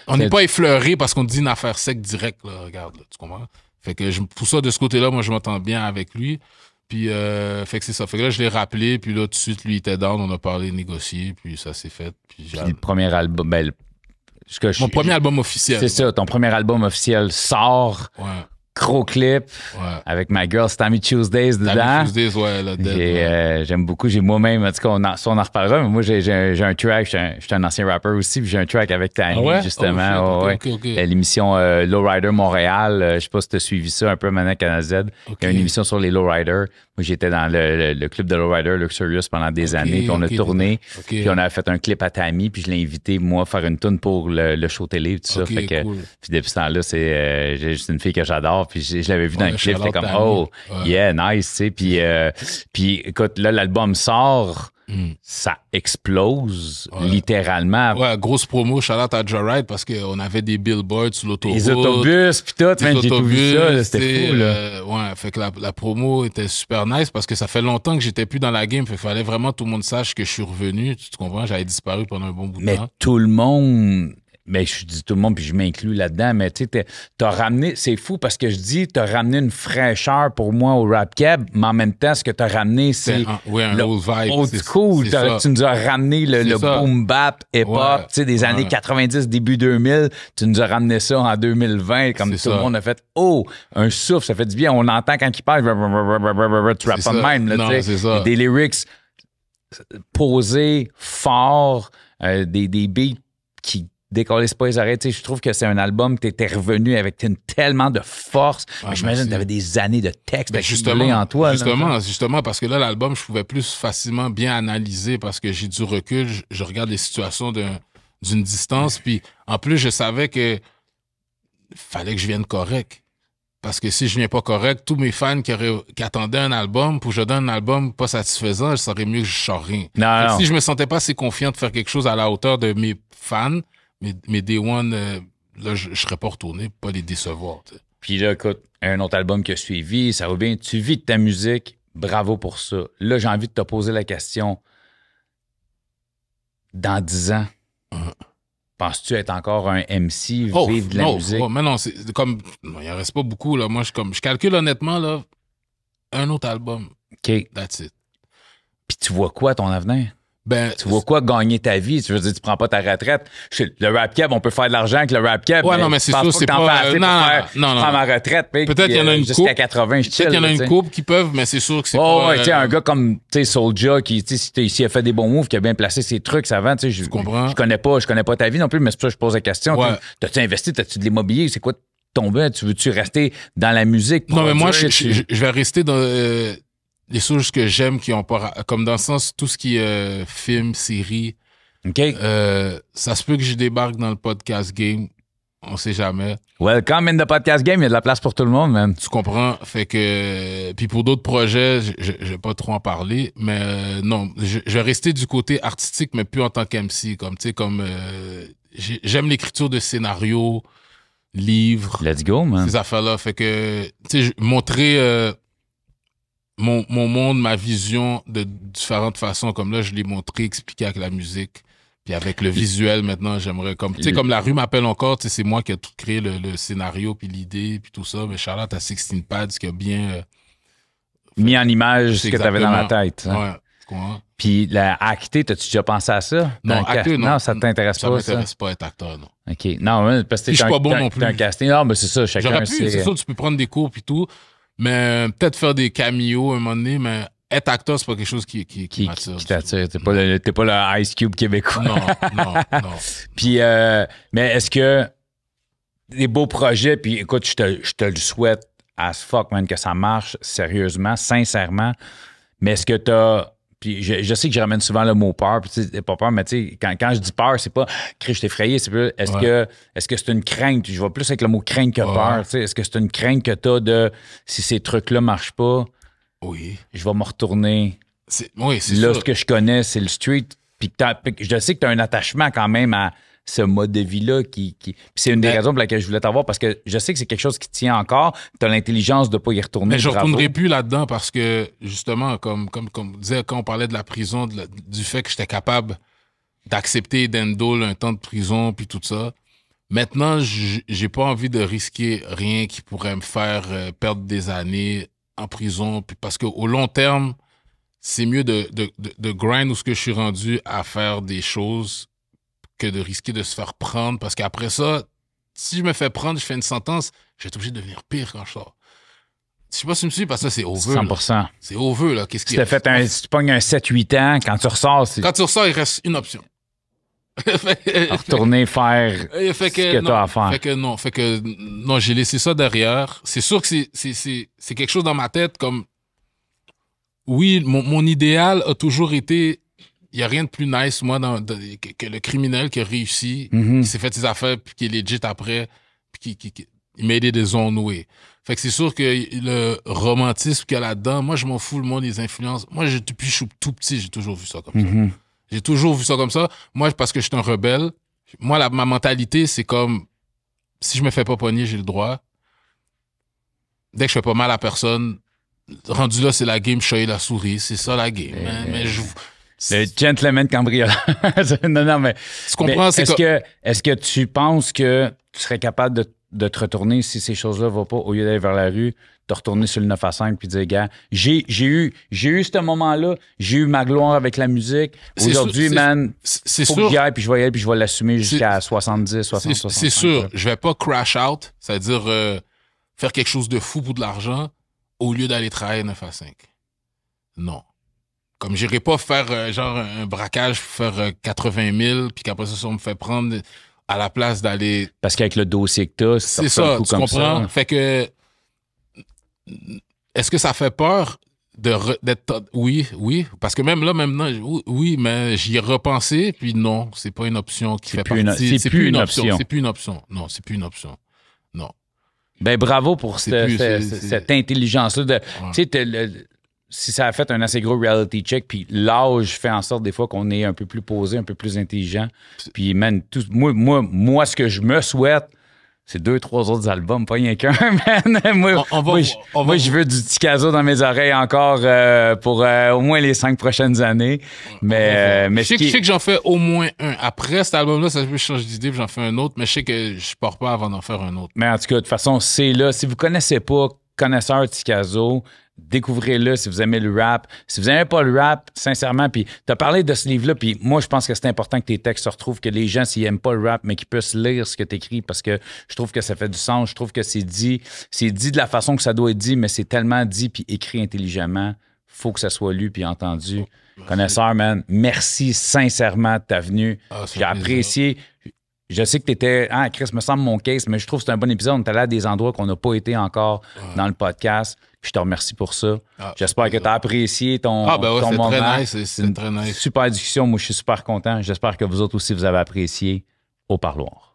On n'est pas effleuré parce qu'on dit une affaire sec direct. Là, regarde, là, tu comprends? Fait que pour ça, de ce côté-là, moi, je m'entends bien avec lui. Puis, fait que c'est ça. Fait que là, je l'ai rappelé. Puis là, tout de suite, lui, il était down. On a parlé, négocié. Puis ça s'est fait. Puis le premier album... mon premier album officiel. C'est ça. Ton premier album officiel sort. Ouais. Gros clip avec ma girl Stammy Tuesdays dedans. Stammy Tuesdays, ouais, là, j'aime beaucoup. J'ai moi-même, en tout cas, on en reparlera, mais moi, j'ai un track. Je suis un ancien rapper aussi, puis j'ai un track avec Tammy, justement. Okay. L'émission Lowrider Montréal. Je sais pas si tu as suivi ça un peu maintenant Canal Z. Il y a une émission sur les Lowriders. Moi, j'étais dans le club de Lowrider Luxurious pendant des années, puis on a tourné, puis on a fait un clip à Tammy, puis je l'ai invité, moi, à faire une tune pour le show télé, tout ça. Fait que, puis depuis ce temps-là, c'est une fille que j'adore. Puis je l'avais vu dans le clip, j'étais comme yeah, nice, tu sais. Puis écoute, là, l'album sort, ça explose littéralement. Ouais, grosse promo, shout-out à Joyride parce qu'on avait des billboards sur l'autoroute. Les autobus, puis tout, j'ai tout vu ça, c'était fou, là. Ouais, fait que la promo était super nice parce que ça fait longtemps que j'étais plus dans la game, fait qu'il fallait vraiment que tout le monde sache que je suis revenu, tu comprends? J'avais disparu pendant un bon bout de temps. Mais tout le monde... Mais je dis tout le monde, puis je m'inclus là-dedans, mais tu sais, t'as ramené, c'est fou parce que je dis, t'as ramené une fraîcheur pour moi au rap cab, mais en même temps, ce que t'as ramené, c'est un old vibe. Old school. Tu nous as ramené le boom bap, hip-hop, tu sais, des années 90, début 2000, tu nous as ramené ça en 2020, comme tout le monde a fait, un souffle, ça fait du bien, on entend quand il parle, tu rappes pas de même, là, tu sais, des lyrics posés, forts, des beats qui décollissent pas les oreilles. Tu sais, je trouve que c'est un album que tu étais revenu avec tellement de force. J'imagine que tu avais des années de texte accumulés en toi. Justement, parce que là, l'album, je pouvais plus facilement bien analyser parce que j'ai du recul. Je regarde les situations d'une distance. Puis en plus, je savais que fallait que je vienne correct. Parce que si je viens pas correct, tous mes fans qui attendaient un album, pour que je donne un album pas satisfaisant, ça serait mieux que je sors rien. Non. Si je me sentais pas assez confiant de faire quelque chose à la hauteur de mes fans, mes Day One, là, je serais pas retourné pour pas les décevoir. T'sais. Puis là, écoute, un autre album qui a suivi, ça va bien. Tu vis de ta musique, bravo pour ça. Là, j'ai envie de te poser la question. Dans 10 ans, penses-tu être encore un MC, vivre de la musique? Mais non, c'est comme... il en reste pas beaucoup, là. Moi, je calcule honnêtement, là, un autre album. OK. That's it. Puis tu vois quoi, ton avenir? Tu vois quoi gagner ta vie? Tu veux dire, tu prends pas ta retraite. Le rap cab, on peut faire de l'argent avec le rap cab. Ouais, non, mais c'est sûr, c'est pas... Non. Je prends ma retraite. Peut-être qu'il y en a une couple. Jusqu'à 80, je chill. Peut-être qu'il y en a une couple qui peuvent, mais c'est sûr que c'est pas... tu sais, un gars comme, tu sais, Soulja, qui, tu sais, s'il a fait des bons moves, qui a bien placé ses trucs avant, tu sais, je connais pas ta vie non plus, mais c'est pour ça que je pose la question. Ouais. T'as-tu investi? T'as-tu de l'immobilier? C'est quoi ton but? Tu veux-tu rester dans la musique? Non, mais moi, je vais rester dans... les choses que j'aime qui ont pas... Comme dans le sens, tout ce qui est film, série. OK. Ça se peut que je débarque dans le podcast game. On sait jamais. Welcome in the podcast game. Il y a de la place pour tout le monde, man. Tu comprends? Fait que... Puis pour d'autres projets, je vais pas trop en parler. Mais non, je vais rester du côté artistique, mais plus en tant qu'MC. Comme, tu sais, j'aime l'écriture de scénarios. livres. Let's go, man. Ces affaires-là. Fait que, tu sais, montrer mon monde, ma vision de différentes façons. Comme là, je l'ai montré, expliqué avec la musique. Puis avec le visuel, maintenant, j'aimerais comme... Tu sais, comme La Rue m'appelle encore, tu sais, c'est moi qui ai tout créé, le scénario, puis l'idée, puis tout ça. Mais Charlotte à 16 Pads qui a bien... mis en image ce que tu avais dans la tête. Hein? Ouais, tu comprends? Puis acter, t'as-tu déjà pensé à ça? Non, acter, non. Non, ça t'intéresse pas, ça? Ça m'intéresse pas être acteur, non. OK. Non, parce que je suis pas bon non plus. T'as un casting. Non, mais c'est ça, chacun... J'aurais pu, c'est sûr, tu peux prendre des cours puis tout, mais peut-être faire des cameos à un moment donné, mais être acteur, c'est pas quelque chose qui m'attire. Qui t'attire. T'es pas le Ice Cube québécois. Non. Puis, mais est-ce que des beaux projets, puis écoute, je te le souhaite as fuck, man, que ça marche sérieusement, sincèrement, mais est-ce que t'as... Puis je sais que je ramène souvent le mot peur, puis tu sais, pas peur, mais tu sais, quand je dis peur, c'est pas je t'ai effrayé, c'est plus est-ce que c'est une crainte, je vois plus avec le mot crainte que peur, tu sais, est-ce que c'est une crainte que t'as de si ces trucs-là marchent pas, oui, je vais me retourner. Oui, c'est là, sûr. ce que je connais, c'est le street, puis je sais que t'as un attachement quand même à ce mode de vie-là puis c'est une des raisons pour laquelle je voulais t'avoir, parce que je sais que c'est quelque chose qui tient encore, tu as l'intelligence de pas y retourner. Mais je ne retournerai plus là-dedans parce que, justement, comme on disait, quand on parlait de la prison, du fait que j'étais capable d'accepter d'endole un temps de prison puis tout ça, maintenant, j'ai pas envie de risquer rien qui pourrait me faire perdre des années en prison, puis parce qu'au long terme, c'est mieux de grind où ce que je suis rendu à faire des choses que de risquer de se faire prendre, parce qu'après ça, si je me fais prendre, je fais une sentence, je vais être obligé de devenir pire quand je sors. Je sais pas si tu me suis, parce que ça, c'est over. 100%. Là. C'est over, là. Qu'est-ce qu'il y a? Si tu pognes un 7-8 ans, quand tu ressors, quand tu ressors, il reste une option. Retourner faire ce que tu as à faire. Fait que non, j'ai laissé ça derrière. C'est sûr que c'est quelque chose dans ma tête comme... Oui, mon idéal a toujours été... Il n'y a rien de plus nice, moi, que le criminel qui a réussi, qui s'est fait ses affaires, puis qui est legit après, puis qui m'a aidé des zones way. Fait que c'est sûr que le romantisme qu'il y a là-dedans, moi, je m'en fous, le monde des influences. Moi, depuis que je suis tout petit, j'ai toujours vu ça comme ça. J'ai toujours vu ça comme ça. Moi, parce que je suis un rebelle, moi, ma mentalité, c'est comme, si je me fais pas pogner, j'ai le droit. Dès que je fais pas mal à personne, rendu là, c'est la game, je suis la souris. C'est ça, la game. Mais le gentleman cambrioleur. non, mais... Tu comprends? Est-ce que tu penses que tu serais capable de te retourner si ces choses-là ne vont pas, au lieu d'aller vers la rue, de retourner sur le 9 à 5 puis dire, gars, j'ai eu ce moment-là, j'ai eu ma gloire avec la musique. Aujourd'hui, man, faut que j'y aille, puis je vais y aller, puis je vais l'assumer jusqu'à 70, 60, 65. C'est sûr, je vais pas crash out, c'est-à-dire faire quelque chose de fou pour de l'argent au lieu d'aller travailler 9 à 5. Non. Comme j'irai pas faire genre un braquage pour faire 80 000 puis qu'après ça, on me fait prendre à la place d'aller... Parce qu'avec le dossier que t'as, c'est ça, tu comprends? Fait que... Est-ce que ça fait peur d'être... Oui, parce que même là, maintenant, oui, mais j'y ai repensé, puis non, c'est pas une option qui fait partie... C'est plus une option. C'est plus une option. Non, c'est plus une option. Non. Ben bravo pour cette intelligence-là. Tu sais, si ça a fait un assez gros reality check, puis l'âge fait en sorte des fois qu'on est un peu plus posé, un peu plus intelligent. Puis, man, moi, ce que je me souhaite, c'est 2-3 autres albums, pas rien qu'un, man. Moi, je veux du Tikazo dans mes oreilles encore pour au moins les 5 prochaines années. Mais je sais que j'en fais au moins un. Après cet album-là, ça peut changer d'idée, puis j'en fais un autre, mais je sais que je pars pas avant d'en faire un autre. Mais en tout cas, de toute façon, c'est là. Si vous connaissez pas Connaisseur Tikazo, découvrez-le si vous aimez le rap. Si vous n'aimez pas le rap, sincèrement, puis tu as parlé de ce livre-là, puis moi, je pense que c'est important que tes textes se retrouvent, que les gens, s'ils n'aiment pas le rap, mais qu'ils puissent lire ce que tu écris, parce que je trouve que ça fait du sens, je trouve que c'est dit de la façon que ça doit être dit, mais c'est tellement dit puis écrit intelligemment, faut que ça soit lu puis entendu. Connaisseur, man, merci sincèrement de ta venue. J'ai apprécié. Je sais que tu étais... Ah, Chris, me semble mon case, mais je trouve que c'est un bon épisode. On est allé à des endroits qu'on n'a pas été encore dans le podcast. Puis je te remercie pour ça. J'espère que tu as apprécié ton moment. Très nice, c'est très nice. Super discussion. Moi, je suis super content. J'espère que vous autres aussi, vous avez apprécié Au Parloir.